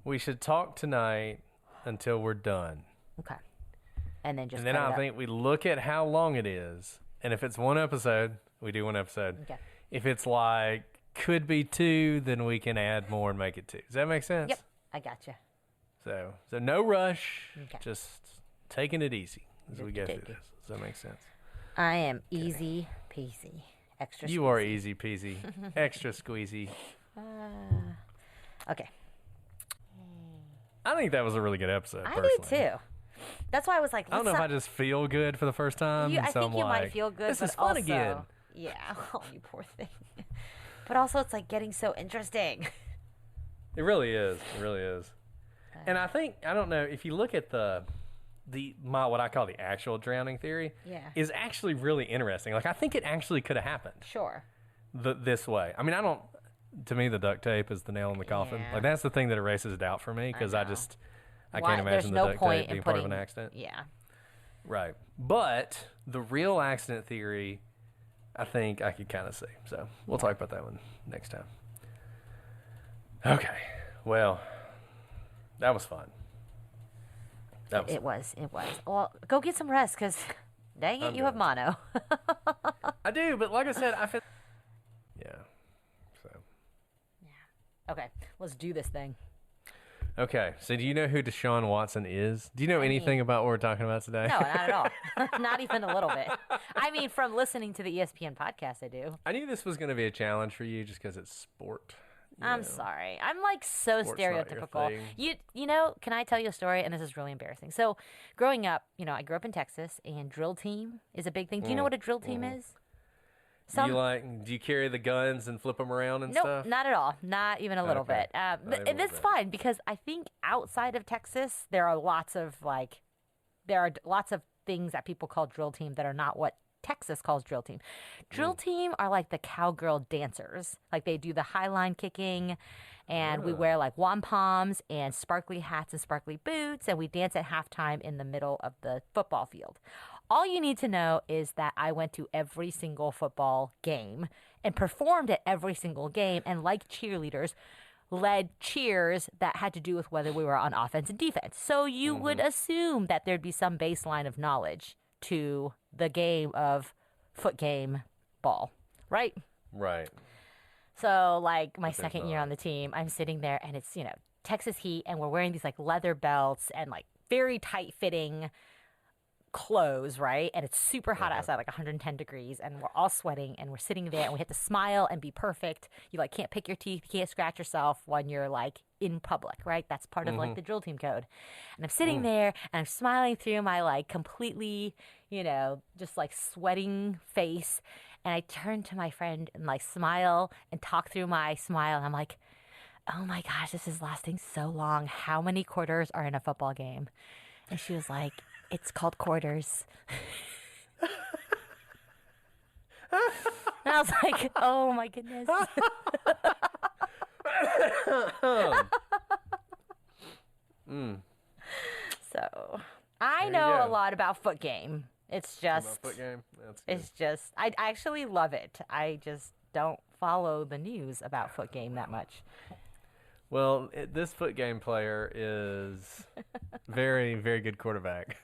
we should talk tonight until we're done. Okay. And then just And then I think we look at how long it is. And if it's one episode, we do one episode. Okay. If it's like, could be two, then we can add more and make it two. Does that make sense? Yep. I gotcha. So no rush. Okay. Just taking it easy as we go through this. Does that make sense? I am easy peasy. Extra You are easy peasy. Extra squeezy. Okay. I think that was a really good episode, I personally. do too. That's why I was like, I don't know if I just feel good for the first time. I so think I'm you like, might feel good, this but is fun also, again. Yeah. Oh, you poor thing. But also, it's like getting so interesting. It really is. It really is. And I think, I don't know, if you look at what I call the actual drowning theory, is actually really interesting. Like, I think it actually could have happened. Sure. This way. I mean, to me, the duct tape is the nail in the coffin. Yeah. Like, that's the thing that erases doubt for me, because I can't imagine the no duct point tape being in part of an accident. Yeah. Right. But the real accident theory, I think I could kind of see. So we'll talk about that one next time. Okay. Well, that was fun. It was. Well, go get some rest because Dang it, I'm you have good. mono. I do, but like I said, I feel. Yeah. So. Okay, let's do this thing. Okay. So, do you know who Deshaun Watson is? Do you know anything about what we're talking about today? No, not at all. Not even a little bit. I mean, from listening to the ESPN podcast, I do. I knew this was going to be a challenge for you just because it's sport. I'm sorry. I'm like so Sport's not your stereotypical. thing. You know, can I tell you a story? And this is really embarrassing. So, growing up, I grew up in Texas, and drill team is a big thing. Do you know what a drill team is? Do you carry the guns and flip them around and Nope, stuff? not at all. Not even a little Okay. bit. Not even a And little it's bit. fine because I think outside of Texas, there are lots of things that people call drill team that are not what Texas calls drill team. Drill team are like the cowgirl dancers. Like they do the high line kicking, and we wear like wampoms and sparkly hats and sparkly boots, and we dance at halftime in the middle of the football field. All you need to know is that I went to every single football game and performed at every single game, and like cheerleaders, led cheers that had to do with whether we were on offense and defense. So you would assume that there'd be some baseline of knowledge to the game of foot game ball, right? Right. So like my But there's second year not. on the team, I'm sitting there and it's, Texas heat, and we're wearing these like leather belts and like very tight fitting clothes, right? And it's super hot outside, like 110 degrees, and we're all sweating, and we're sitting there, and we have to smile and be perfect. You like can't pick your teeth, you can't scratch yourself when you're like in public, right? That's part of like the drill team code. And I'm sitting there and I'm smiling through my like completely, just like sweating face, and I turn to my friend and like smile and talk through my smile, and I'm like, oh my gosh, this is lasting so long. How many quarters are in a football game? And she was like, it's called quarters. And I was like, oh my goodness. So I you know go. a lot about foot game. It's just, Foot game. That's good. it's just, I actually love it. I just don't follow the news about foot game that much. Well, this foot game player is very, very good quarterback.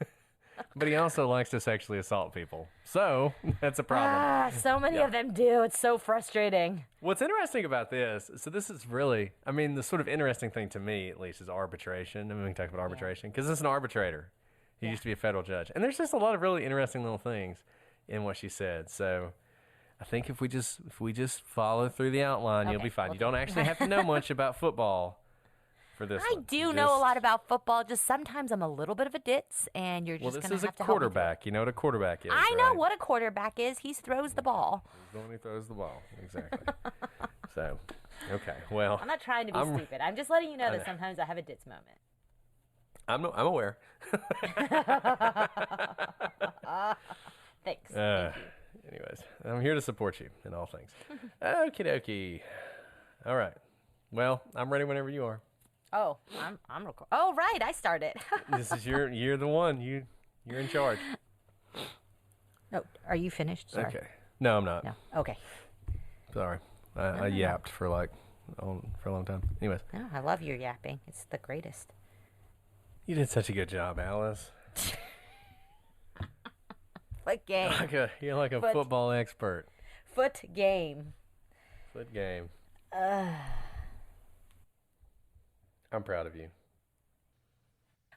But he also likes to sexually assault people. So that's a problem. So many of them do. It's so frustrating. What's interesting about this, so this is really, the sort of interesting thing to me, at least, is arbitration. We can talk about arbitration, because it's an arbitrator. He used to be a federal judge. And there's just a lot of really interesting little things in what she said. So I think if we just follow through the outline, you'll Okay, be fine. we'll You don't actually have to know much about football for this I one. do know a lot about football. Just sometimes I'm a little bit of a ditz, and you're Well, just this going is to a have to help me through it. quarterback. You know what a quarterback is, I know right? what a quarterback is. He throws the ball. He's the one who throws the ball. Exactly. So, okay. Well, I'm not trying to be I'm- stupid. I'm just letting you know I that know. sometimes I have a ditz moment. I'm aware. Thanks. Anyways, I'm here to support you in all things. Okie dokie. All right. Well, I'm ready whenever you are. Oh, I'm recording. Oh, right. I started. This is you're the one. You're in charge. Oh, are you finished? Sorry. Okay. No, I'm not. No. Okay. Sorry. I yapped for a long time. Anyways, No, I love your yapping. It's the greatest. you did such a good job, Alice. Foot game. You're like a Foot- football expert. Foot game. Foot game. I'm proud of you.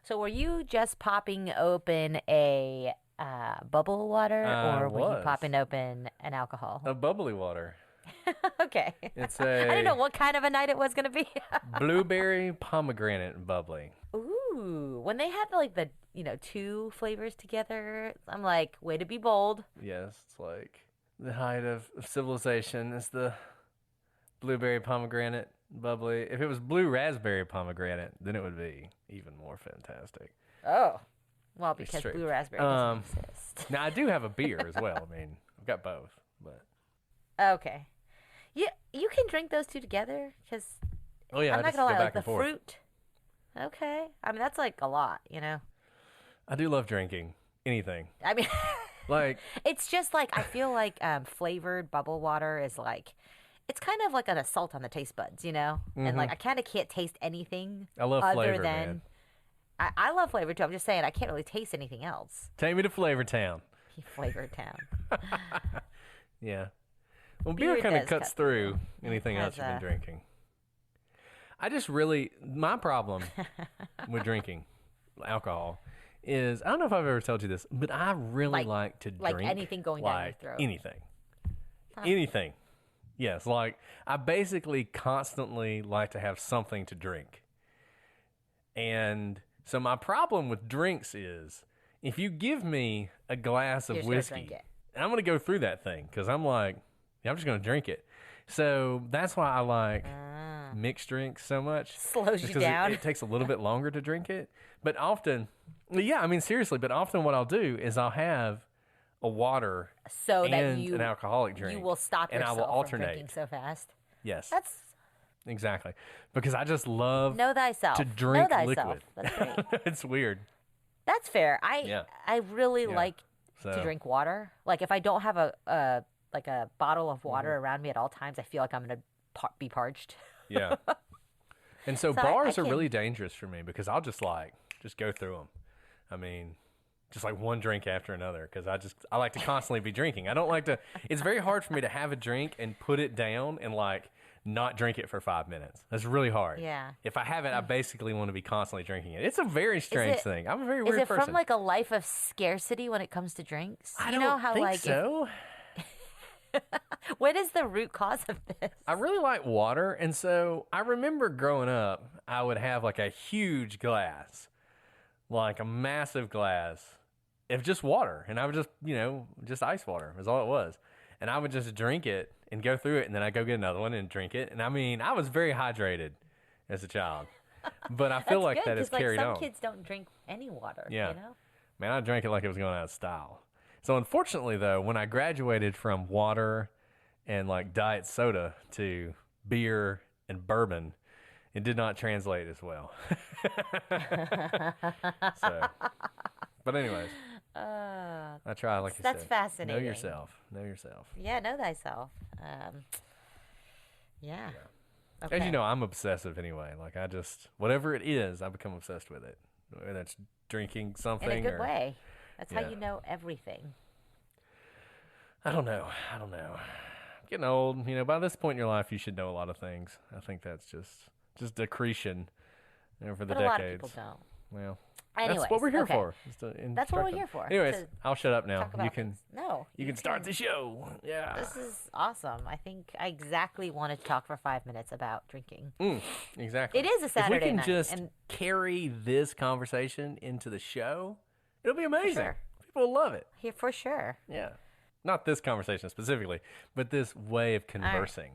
So were you just popping open a bubble water, I or were you was. popping open an alcohol? A bubbly water. Okay. It's I didn't know a what kind of a night it was going to be. blueberry pomegranate bubbly. Ooh, when they had like the two flavors together, I'm like, way to be bold. Yes, it's like the height of civilization is the blueberry pomegranate bubbly. If it was blue raspberry pomegranate, then it would be even more fantastic. Oh, well, because straight. blue raspberry doesn't exist. Now I do have a beer as well. I mean, I've got both, but Okay, you can drink those two together because oh yeah, I'm I not just gonna go lie, back like the and forth. fruit. Okay, I mean that's like a lot, I do love drinking anything. I mean, Like it's just like I feel like flavored bubble water is like. It's kind of like an assault on the taste buds, And like I kind of can't taste anything I love other flavor, than man. I love flavor too. I'm just saying I can't really taste anything else. Take me to Flavor Town. flavored town. Yeah. Well, beer kind of does cuts cut through through. anything It else has you've been a- drinking. My problem with drinking alcohol is, I don't know if I've ever told you this, but I really like to drink. Like anything going down your like throat. Anything. Anything. Yes, like I basically constantly like to have something to drink. And so my problem with drinks is, if you give me a glass of You're just gonna whiskey, drink it. and I'm going to go through that thing because I'm like, yeah, I'm just going to drink it. So that's why I like mixed drinks so much. Slows just you 'cause down. It takes a little bit longer to drink it. But often, yeah, I mean, seriously, but often what I'll do is I'll have a water So that and you an alcoholic drink. you will stop and I yourself will alternate. from drinking so fast. Yes, That's exactly. Because I just love know thyself. to drink know thyself. liquid. That's great. It's weird. That's fair. Yeah. I really Yeah. like So, to drink water. Like if I don't have a bottle of water Mm-hmm. around me at all times, I feel like I'm gonna be parched. yeah. And so So I bars are can- really dangerous for me because I'll just go through them. I mean, just like one drink after another because I like to constantly be drinking. I don't like to. It's very hard for me to have a drink and put it down and like not drink it for 5 minutes. That's really hard. Yeah. If I have it, I basically want to be constantly drinking it. It's a very strange it- thing. I'm a very Is weird it person. from like a life of scarcity when it comes to drinks? I you don't know how think like if- so. what is the root cause of this? I really like water, and so I remember growing up, I would have like a huge glass, like a massive glass of just water, and I would just ice water is all it was, and I would just drink it and go through it, and then I'd go get another one and drink it, and I mean, I was very hydrated as a child, but I feel That's like good, that is 'cause, like, carried some on. kids don't drink any water. Yeah. You know. Man, I drank it like it was going out of style. So unfortunately, though, when I graduated from water and like diet soda to beer and bourbon, it did not translate as well. So, but anyways, I try, like you That's said. fascinating. Know yourself. Know yourself. Yeah, know thyself. Yeah. Okay. As you know, I'm obsessive anyway. Like whatever it is, I become obsessed with it. Whether it's drinking something in a good or, way. That's yeah. how you know everything. I don't know. Getting old, by this point in your life, you should know a lot of things. I think that's just accretion, for the But a lot of decades. people don't. Well, Anyways, that's what we're here okay. for. is to That's what we're instruct them. here for, Anyways, to I'll shut up now. Talk about You can things. No, you can start the show. Yeah. This is awesome. I think I exactly wanted to talk for 5 minutes about drinking. Exactly. It is a If Saturday we can night, just and- carry this conversation into the show, it'll be amazing. Sure. People will love it. Here for sure. Yeah. Not this conversation specifically, but this way of conversing.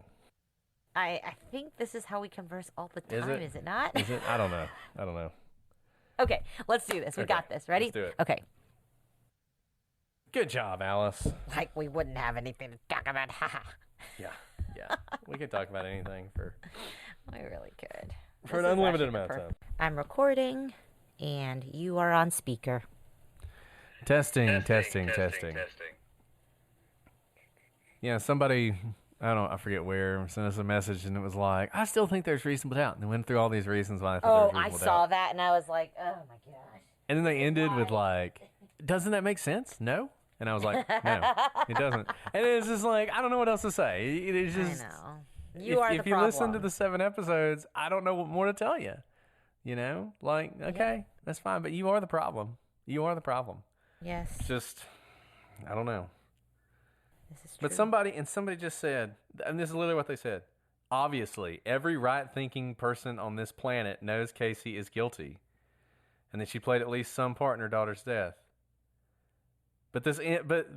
I think this is how we converse all the Is time, it? is it not? Is it? I don't know. Okay, let's do this. We Okay, got this. Ready? let's do it. Okay. Good job, Alice. Like we wouldn't have anything to talk about. Haha. Yeah. We can talk about anything for We really could. an This is unlimited actually amount of the time. I'm recording, and you are on speaker. Testing. Yeah, somebody, I forget where, sent us a message and it was like, I still think there's reasonable doubt. And they went through all these reasons why I thought Oh, there was I reasonable saw doubt. that, and I was like, oh my gosh. And then they ended with like, doesn't that make sense? No? And I was like, no, it doesn't. And it's just like, I don't know what else to say. It's just, I know. You are the if you problem. listen to the 7 episodes, I don't know what more to tell you. Like, okay, that's fine, but you are the problem. You are the problem. Yes, It's just, I don't know. this is true. But somebody just said, and this is literally what they said. Obviously, every right-thinking person on this planet knows Casey is guilty, and that she played at least some part in her daughter's death. But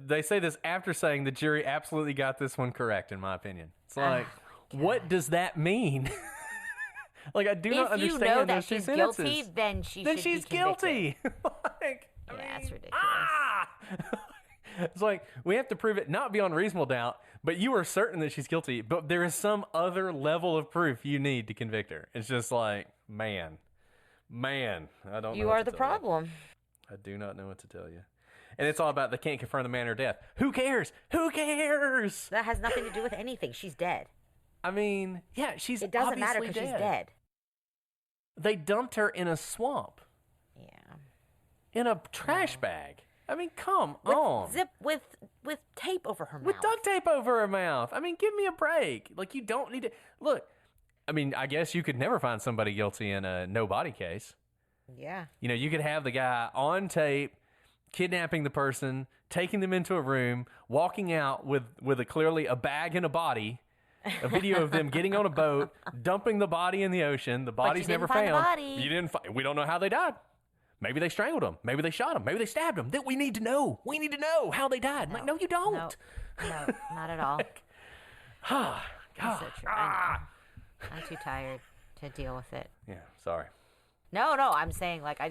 they say this after saying the jury absolutely got this one correct, in my opinion. It's like, what does that mean? Like, I do not if you understand know that those two she's sentences. guilty, then She's be convicted. guilty. Like, I Yeah, mean, it's ridiculous. It's like, we have to prove it not beyond reasonable doubt, but you are certain that she's guilty, but there is some other level of proof you need to convict her. It's just like, man, I don't know. You what are to the tell you. problem. I do not know what to tell you. And it's all about they can't confirm the manner of death. Who cares? Who cares? That has nothing to do with anything. She's dead. I mean, yeah, she's It doesn't matter obviously because she's dead. They dumped her in a swamp, Yeah. in a trash bag. I mean, come with on. with tape over her mouth. With duct tape over her mouth. I mean, give me a break. Like, you don't need to. Look, I mean, I guess you could never find somebody guilty in a no body case. Yeah. You know, you could have the guy on tape kidnapping the person, taking them into a room, walking out with clearly a bag and a body, a video of them getting on a boat, dumping the body in the ocean. The body's never found. You didn't find. We don't know how they died. Maybe they strangled him. Maybe they shot him. Maybe they stabbed him. That we need to know. We need to know how they died. No, you don't. No, not at all. God. That's so true. I know. I'm too tired to deal with it. Yeah, sorry. No, I'm saying like I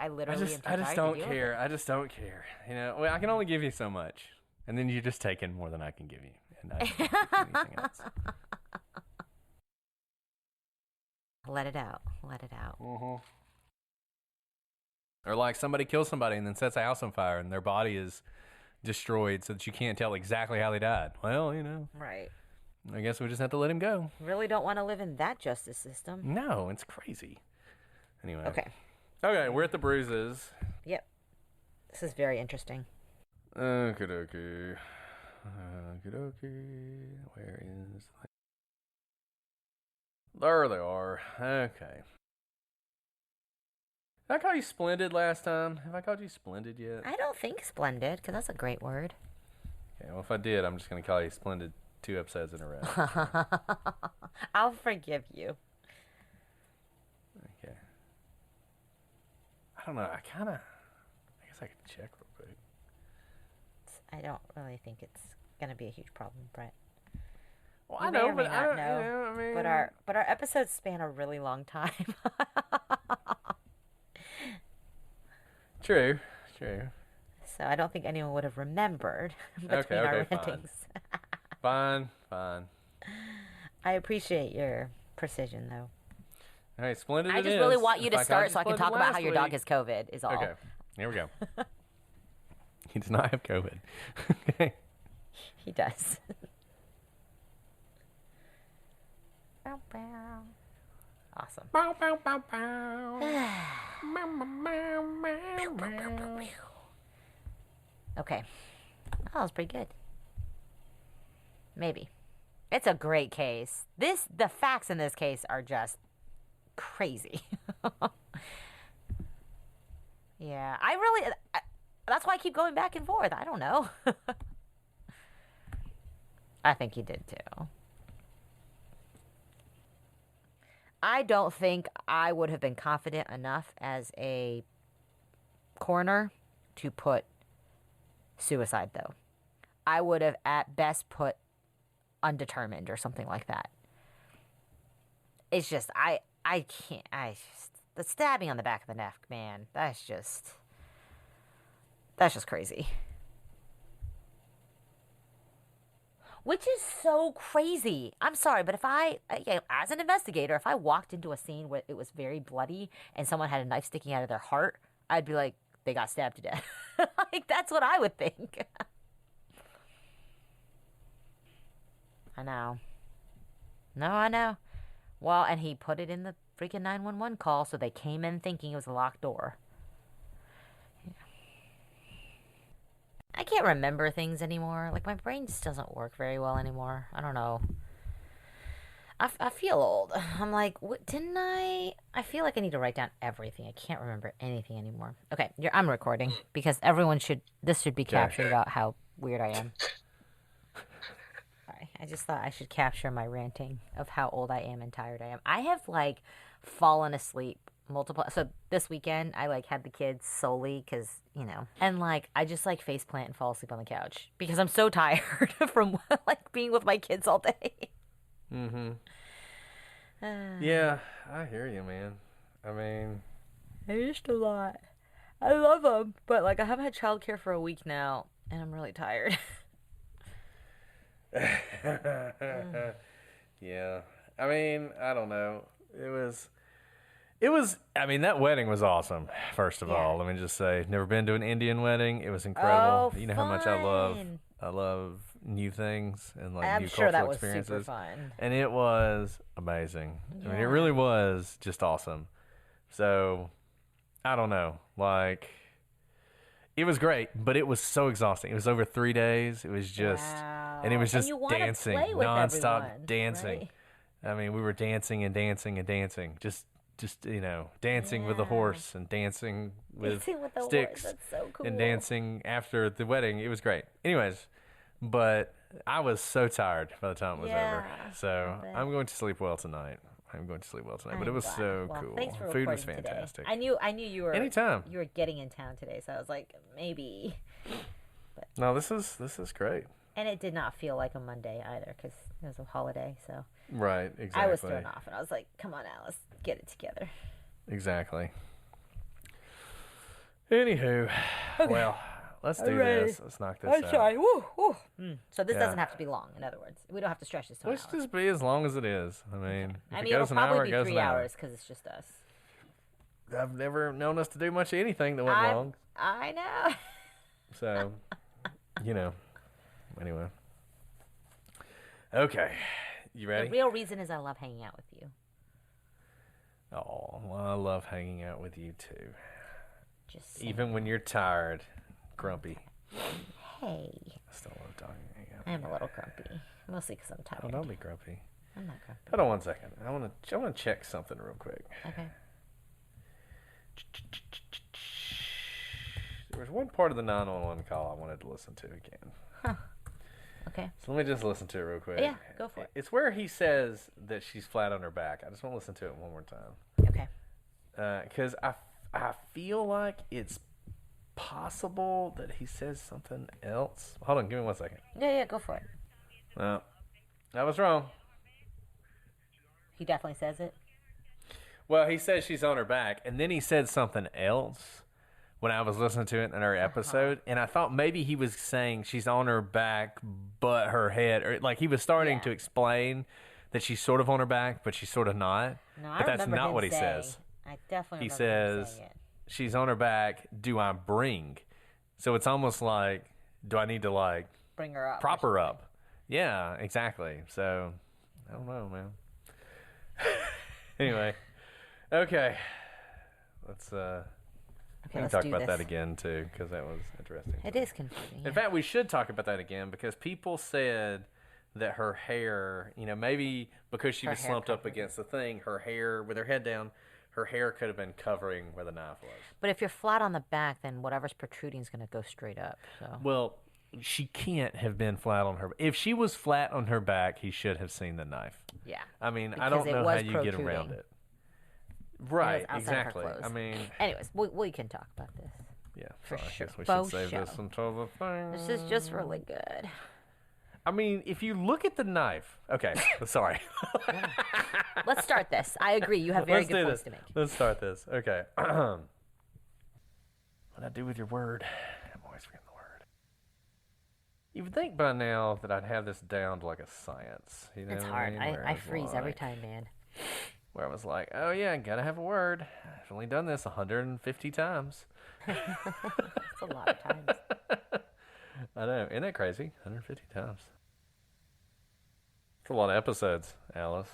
literally am too tired I just to don't deal care. with it. I just don't care. You know, well, I can only give you so much, and then you're just taking more than I can give you, and I can't give you anything else. Let it out. Let it out. Mm-hmm. Or like somebody kills somebody and then sets a house on fire, and their body is destroyed, so that you can't tell exactly how they died. Well, you know. Right. I guess we just have to let him go. Really don't want to live in that justice system. No, it's crazy. Anyway. Okay, we're at the bruises. Yep. This is very interesting. Okie-dokie. Where is... There they are. Okay. Did I call you Splendid last time? Have I called you Splendid yet? I don't think splendid, because that's a great word. Okay, well, if I did, I'm just going to call you Splendid 2 episodes in a row. I'll forgive you. Okay. I don't know. I guess I could check real quick. I don't really think it's going to be a huge problem, Brett. Well, You I may know, or may but not I don't know, you know, I mean... But our episodes span a really long time. True. So I don't think anyone would have remembered between our rantings. Fine. I appreciate your precision, though. All right, Splendid I it just is. really want you to If start so I can Splendid talk about how last your dog week- has COVID, is all. Okay, here we go. He does not have COVID. Okay. He does. Bow, bow. Awesome. Bow, bow, bow, bow. Meow, meow, meow, meow. Okay. Oh, that was pretty good. Maybe. It's a great case. The facts in this case are just crazy. Yeah, that's why I keep going back and forth. I don't know. I think he did too. I don't think I would have been confident enough as a coroner to put suicide, though. I would have at best put undetermined or something like that. It's just, I can't, the stabbing on the back of the neck, man, that's just crazy. Which is so crazy. I'm sorry, but if as an investigator, if I walked into a scene where it was very bloody and someone had a knife sticking out of their heart, I'd be like, they got stabbed to death. Like, that's what I would think. I know. No, I know. Well, and he put it in the freaking 911 call, so they came in thinking it was a locked door. I can't remember things anymore. Like, my brain just doesn't work very well anymore. I don't know. I feel old. I'm like, what, didn't I? I feel like I need to write down everything. I can't remember anything anymore. Okay, I'm recording because this should be captured about how weird I am. Sorry, I just thought I should capture my ranting of how old I am and tired I am. I have, like, fallen asleep so this weekend I, like, had the kids solely because, you know, and, like, I just, like, face plant and fall asleep on the couch because I'm so tired from, like, being with my kids all day. Mm-hmm. Yeah, I hear you, man. I mean, It's just a lot. I love them, but, like, I haven't had childcare for a week now, and I'm really tired. yeah. I mean, I don't know. It was, I mean, that wedding was awesome, first of all. Let me just say, never been to an Indian wedding. It was incredible. Oh, you know how much I love new things and, like, new cultural experiences. Super fun. And it was amazing. Yeah. I mean, it really was just awesome. So, I don't know. Like, It was great, but it was so exhausting. It was over 3 days. It was just, and it was And just you wanna dancing, play with nonstop everyone, dancing. right? I mean, we were dancing and dancing and dancing, just dancing with the horse and dancing with Dancing with the horse, sticks that's so cool. and dancing after the wedding. It was great. Anyways, but I was so tired by the time it was over. So I'm going to sleep well tonight. But it was so cool. Thanks for Food was recording today. fantastic. I knew you were Anytime. You were getting in town today, so I was like, maybe. No, this is great. And it did not feel like a Monday either because it was a holiday. So Right, exactly. I was thrown off, and I was like, "Come on, Alice, get it together." Exactly. Anywho, well, let's do this. Let's knock this out. Sorry. Woo. So this doesn't have to be long. In other words, we don't have to stretch this to an Let's hour. just be as long as it is. I mean, if it it'll goes an hour, probably it be goes 3 an hour. hours because it's just us. I've never known us to do much of anything that went long. I know. So, anyway. Okay. You ready? The real reason is I love hanging out with you. Oh, well, I love hanging out with you too. Just Even when you're tired, grumpy. hey, I still love talking. I'm a little grumpy, mostly because I'm tired. Oh, don't be grumpy. I'm not grumpy. Hold on 1 second. I want to check something real quick. Okay. There was one part of the 911 call I wanted to listen to again. Okay. So let me just listen to it real quick. Yeah, go for it. It's where he says that she's flat on her back. I just want to listen to it one more time. Okay. Because I feel like it's possible that he says something else. Hold on, give me 1 second. Yeah, go for it. No, I was wrong. He definitely says it. Well, he says she's on her back, and then he said something else when I was listening to it in our episode, and I thought maybe he was saying she's on her back, but her head, or like he was starting to explain that she's sort of on her back, but she's sort of not. No, but that's not what he says. I definitely He remember him says saying it. she's on her back. Do I bring? So it's almost like, do I need to like Bring her up. prop her up? Yeah, exactly. So I don't know, man. Anyway, okay. Let's we can talk do about this. that again too, because that was interesting. It is confusing. In fact, we should talk about that again because people said that her hair, maybe because she was slumped up against the thing, her hair with her head down, her hair could have been covering where the knife was. But if you're flat on the back, then whatever's protruding is going to go straight up. So. Well, she can't have been flat on her. If she was flat on her back, he should have seen the knife. Yeah. I mean, I Because don't it know was how you get around protruding. it. Right, outside of her exactly. clothes. I mean, Anyways, we can talk about this. yeah. For so I sure. guess we Faux should save this show. until the thing. This is just really good. I mean, if you look at the knife. Okay, sorry. Let's start this. I agree. You have very Let's good do points this. to make. Let's start this. Okay. What'd I do with your word? I'm always forgetting the word. You would think by now that I'd have this down to like a science. You know It's what hard. I, mean? Where I was freeze every like- time, man. Where I was like, oh yeah, gotta have a word. I've only done this 150 times. It's a lot of times. I know. Isn't that crazy? 150 times. It's a lot of episodes, Alice.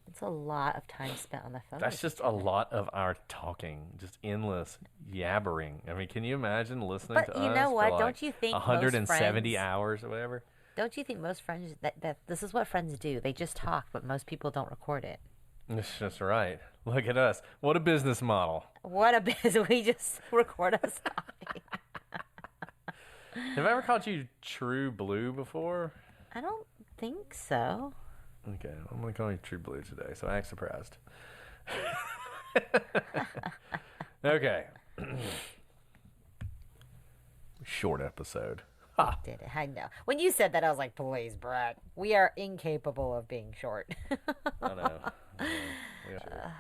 It's a lot of time spent on the phone. That's just a lot of our talking, just endless yabbering. I mean, can you imagine listening But to us you know for what? like Don't you think most 170 friends- hours or whatever? Don't you think most friends that this is what friends do? They just talk, but most people don't record it. That's just right. Look at us. What a business model. What a biz! We just record us talking. Have I ever called you True Blue before? I don't think so. Okay, I'm going to call you True Blue today, so act surprised. Okay. Short episode. Ha! Did it? I know. When you said that, I was like, "Please, Brett, we are incapable of being short." I know. Yeah.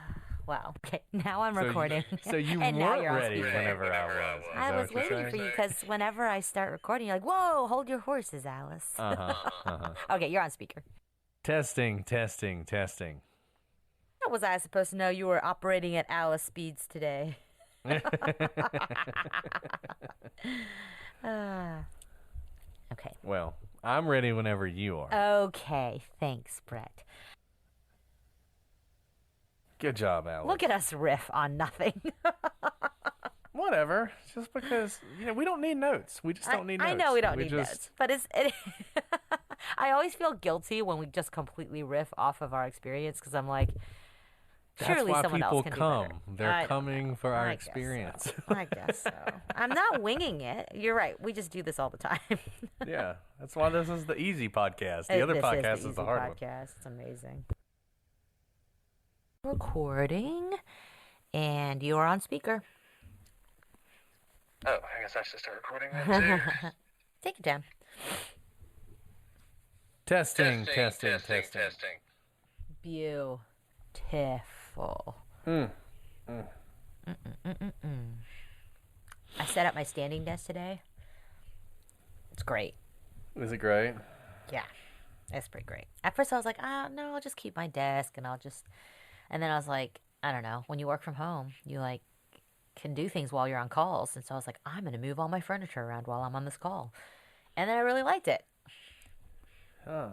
Wow. Okay, now I'm So you- recording. So you And now weren't you're on ready speaker. whenever I was. Is I that was what you're waiting for saying? you because whenever I start recording, you're like, "Whoa, hold your horses, Alice." Okay, you're on speaker. Testing, testing, testing. How was I supposed to know you were operating at Alice speeds today? Okay. Well, I'm ready whenever you are. Okay, thanks, Brett. Good job, Alex. Look at us riff on nothing. whatever. Just because we don't need notes. We just don't need notes. I know we don't need notes, but I always feel guilty when we just completely riff off of our experience because I'm like, surely someone else can do better. They're coming for our experience. I guess so. I'm not winging it. You're right. We just do this all the time. Yeah, that's why this is the easy podcast. The other podcast is the hard one. It's amazing. Recording, and you are on speaker. Oh, I guess I should start recording then too. Take your time. Testing. Beautiful. I set up my standing desk today. It's great. Is it great? Yeah, it's pretty great. At first I was like, no, I'll just keep my desk and then I was like, I don't know. When you work from home, you like can do things while you're on calls. And so I was like, I'm going to move all my furniture around while I'm on this call. And then I really liked it. Huh.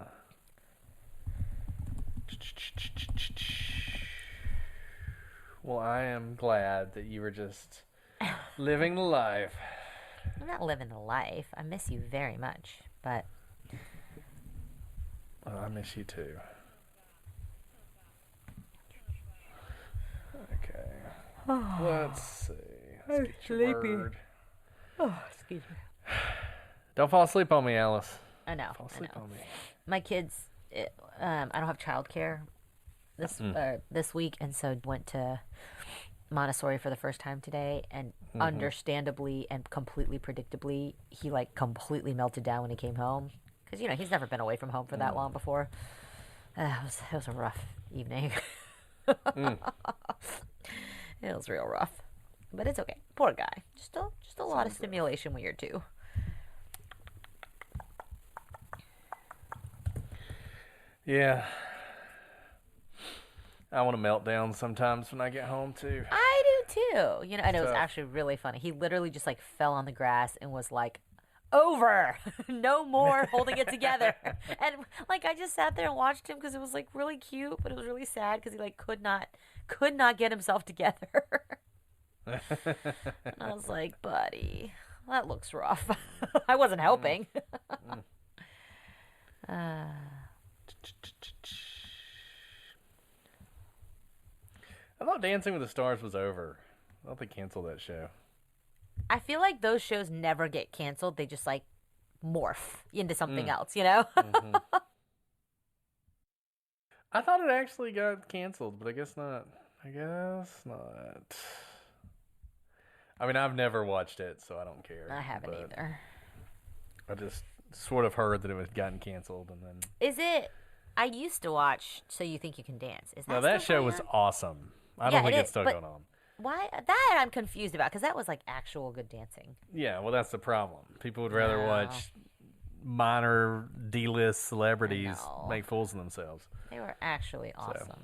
Well, I am glad that you were just living the life. I'm not living the life. I miss you very much, but... Oh, I miss you too. Okay. Let's see. Let's get your word. Oh, excuse me. Don't fall asleep on me, Alice. I know. Fall asleep on me. My kids, I don't have childcare this week, and so went to Montessori for the first time today, and understandably and completely predictably, he like completely melted down when he came home because he's never been away from home for that long before. It was a rough evening. It was real rough, but it's okay. Poor guy. Just a lot of stimulation when you're two. Yeah. I want to melt down sometimes when I get home too. I do too. And it was actually really funny. He literally just like fell on the grass and was like, over, no more holding it together. And like I just sat there and watched him because it was like really cute, but it was really sad because he like could not get himself together. And I was like, buddy, that looks rough. I wasn't helping. I thought Dancing with the Stars was over. I thought they canceled that show. I feel like those shows never get canceled. They just like morph into something else, Mm-hmm. I thought it actually got canceled, but I guess not. I mean, I've never watched it, so I don't care. I haven't either. I just sort of heard that it was gotten canceled, and then... Is it... I used to watch So You Think You Can Dance. Is that No, that show was awesome. I don't think it's still going on. Why? That I'm confused about, because that was like actual good dancing. Yeah, well, that's the problem. People would rather watch minor D-list celebrities make fools of themselves. They were actually awesome. So,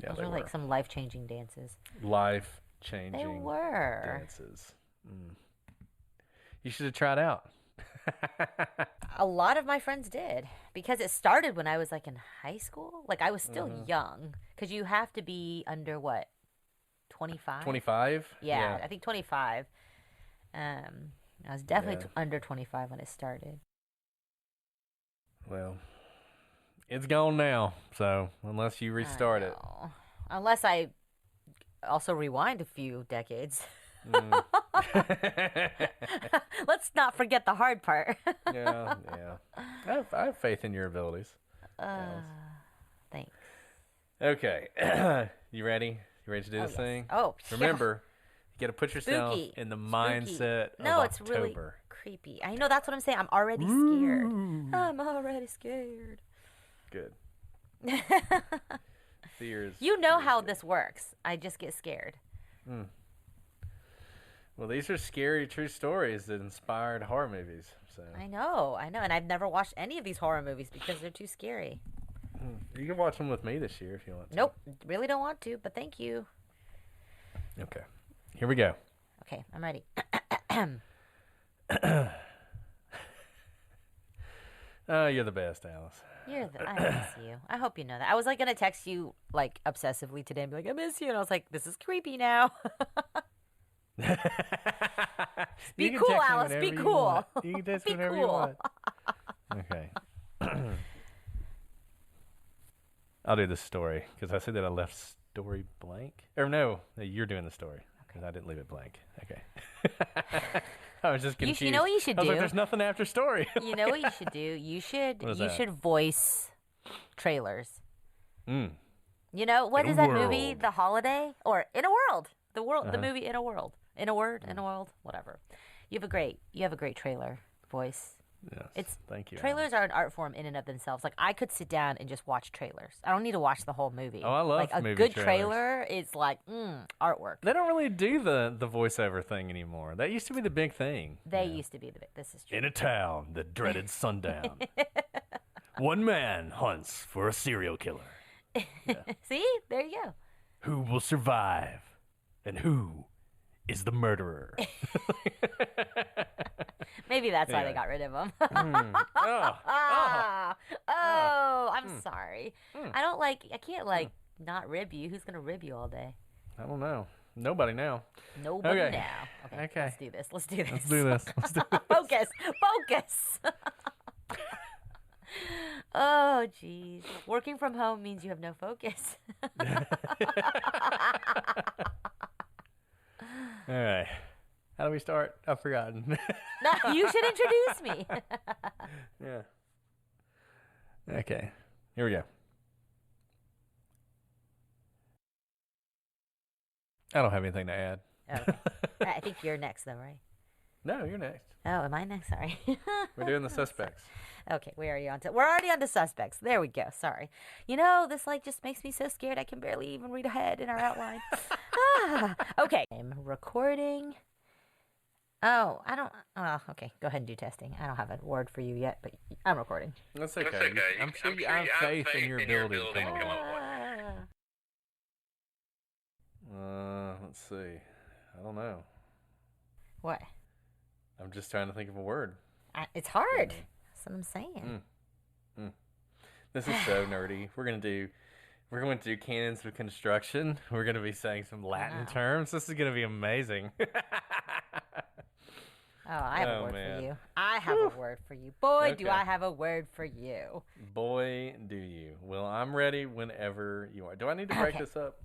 yeah, those were like some life-changing dances. Life-changing They were. dances. You should have tried out. A lot of my friends did, because it started when I was like in high school. Like I was still young, because you have to be under what? 25? 25? Yeah, I think 25. I was definitely under 25 when it started. Well, it's gone now, so unless you restart it. Unless I also rewind a few decades. Let's not forget the hard part. Yeah. I have faith in your abilities. Thanks. Okay. You ready? You ready to do this thing? Oh, remember, you got to put yourself in the mindset of October. It's really creepy. I know, that's what I'm saying. I'm already scared. I'm already scared. Good. Fears. You know how this works. I just get scared. Well, these are scary true stories that inspired horror movies. So I know, and I've never watched any of these horror movies because they're too scary. You can watch them with me this year if you want to. Nope, really don't want to, but thank you. Okay, here we go. Okay, I'm ready. Oh, you're the best, Alice. I miss you. I hope you know that. I was like gonna text you like obsessively today and be like, I miss you, and I was like, this is creepy now. Be You can cool, text me Alice. Be whenever you cool. want. You can text Be whenever you cool. want. Okay. I'll do the story because I said that I left story blank. Or no, you're doing the story because I didn't leave it blank. Okay. I was just confused. You know what you should I was do? like, there's nothing after story. You know what you should do? You should What is you that? should voice trailers. Mm. You know what In a is that movie? world. The Holiday or In a World? The Uh-huh. movie In a World. In a Word, In a World, whatever. You have a great trailer voice. Yes. Thank you. Trailers are an art form in and of themselves. Like I could sit down and just watch trailers. I don't need to watch the whole movie. Oh, I love like a movie good trailers. trailer is like artwork. They don't really do the voiceover thing anymore. That used to be the big thing. They used to be the big. This is true. In a town, the dreaded sundown. One man hunts for a serial killer. See, there you go. Who will survive? And who is the murderer? Maybe that's why they Anyway. got rid of him. Oh, I'm sorry. I can't not rib you. Who's gonna rib you all day? I don't know. Nobody now. Nobody Okay. now. Okay. Okay. Let's do this. Let's do this. Let's do this. Let's do this. Focus. Oh, jeez. Working from home means you have no focus. All right. How do we start? I've forgotten. No, you should introduce me. Yeah. Okay. Here we go. I don't have anything to add. Okay. I think you're next, though, right? No, you're next. Oh, am I next? Sorry. We're doing the suspects. Okay, we're already on to suspects. There we go. Sorry. You know, this just makes me so scared I can barely even read ahead in our outline. Okay. I'm recording. Oh, I don't. Oh, okay. Go ahead and do testing. I don't have a word for you yet, but I'm recording. That's okay. That's okay. I'm sure you have faith in your ability to come Come on. on. Let's see. I don't know. What? I'm just trying to think of a word. It's hard. That's what I'm saying. This is so nerdy. We're going to do canons of construction. We're going to be saying some Latin terms. This is going to be amazing. Oh, I have a word man. for you. I have a word for you. Boy, do Okay. I have a word for you. Boy, do you. Well, I'm ready whenever you are. Do I need to break Okay. this up?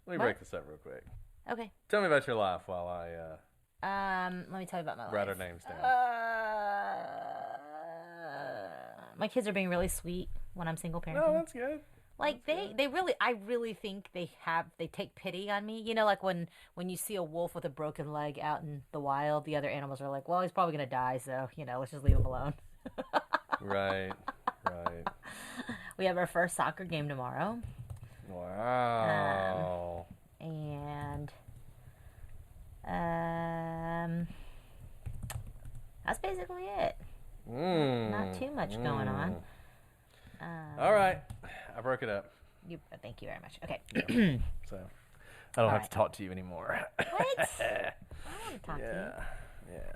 Let me What? break this up real quick. Okay. Tell me about your life while I Let me tell you about my life. write our names down. My kids are being really sweet when I'm single parenting. Oh, that's good. Like I really think they take pity on me. You know, like when you see a wolf with a broken leg out in the wild, the other animals are like, well, he's probably gonna die, so let's just leave him alone. Right. We have our first soccer game tomorrow, Wow. and that's basically it. Not too much going on. All right. I broke it up. Thank you very much. Okay. So I don't have right. to talk to you anymore. What? I don't want to talk to you.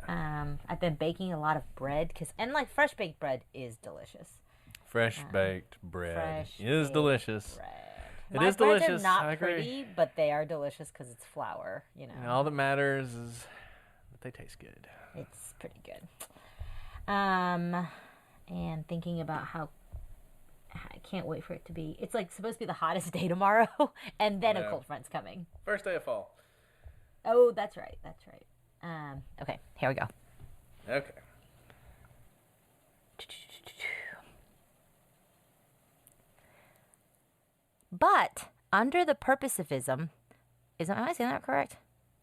Yeah. I've been baking a lot of bread and fresh baked bread is delicious. Fresh baked bread Fresh is baked delicious. bread. It My is breads delicious. are not I agree. pretty, but they are delicious because it's flour. And all that matters is that they taste good. It's pretty good. And thinking about how I can't wait for it to be. It's supposed to be the hottest day tomorrow, and then a cold front's coming. First day of fall. Oh, that's right. That's right. Okay, here we go. Okay. But under the purposivism, am I saying that correct?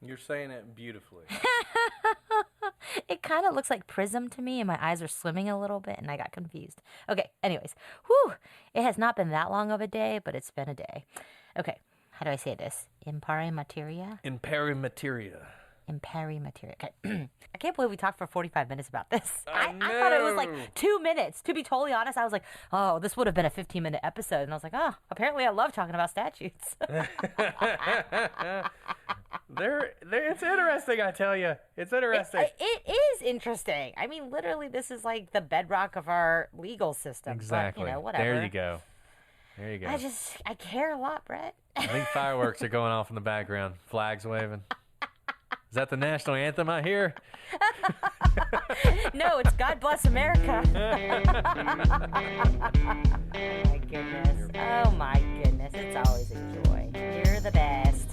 You're saying it beautifully. It kind of looks like prism to me, and my eyes are swimming a little bit, and I got confused. Okay, anyways. Whew. It has not been that long of a day, but it's been a day. Okay, how do I say this? Impari materia? Imperi materia. Impari materia. Okay. I can't believe we talked for 45 minutes about this. I I thought it was know. 2 minutes. To be totally honest, I was like, oh, this would have been a 15-minute episode. And I was like, oh, apparently I love talking about statutes. It's interesting, I tell you. It's interesting. It is interesting. I mean, literally, this is the bedrock of our legal system. Exactly. But, whatever. There you go. There you go. I care a lot, Brett. I think fireworks are going off in the background. Flags waving. Is that the national anthem I hear? No, it's God Bless America. Oh my goodness. Oh my goodness. It's always a joy. You're the best.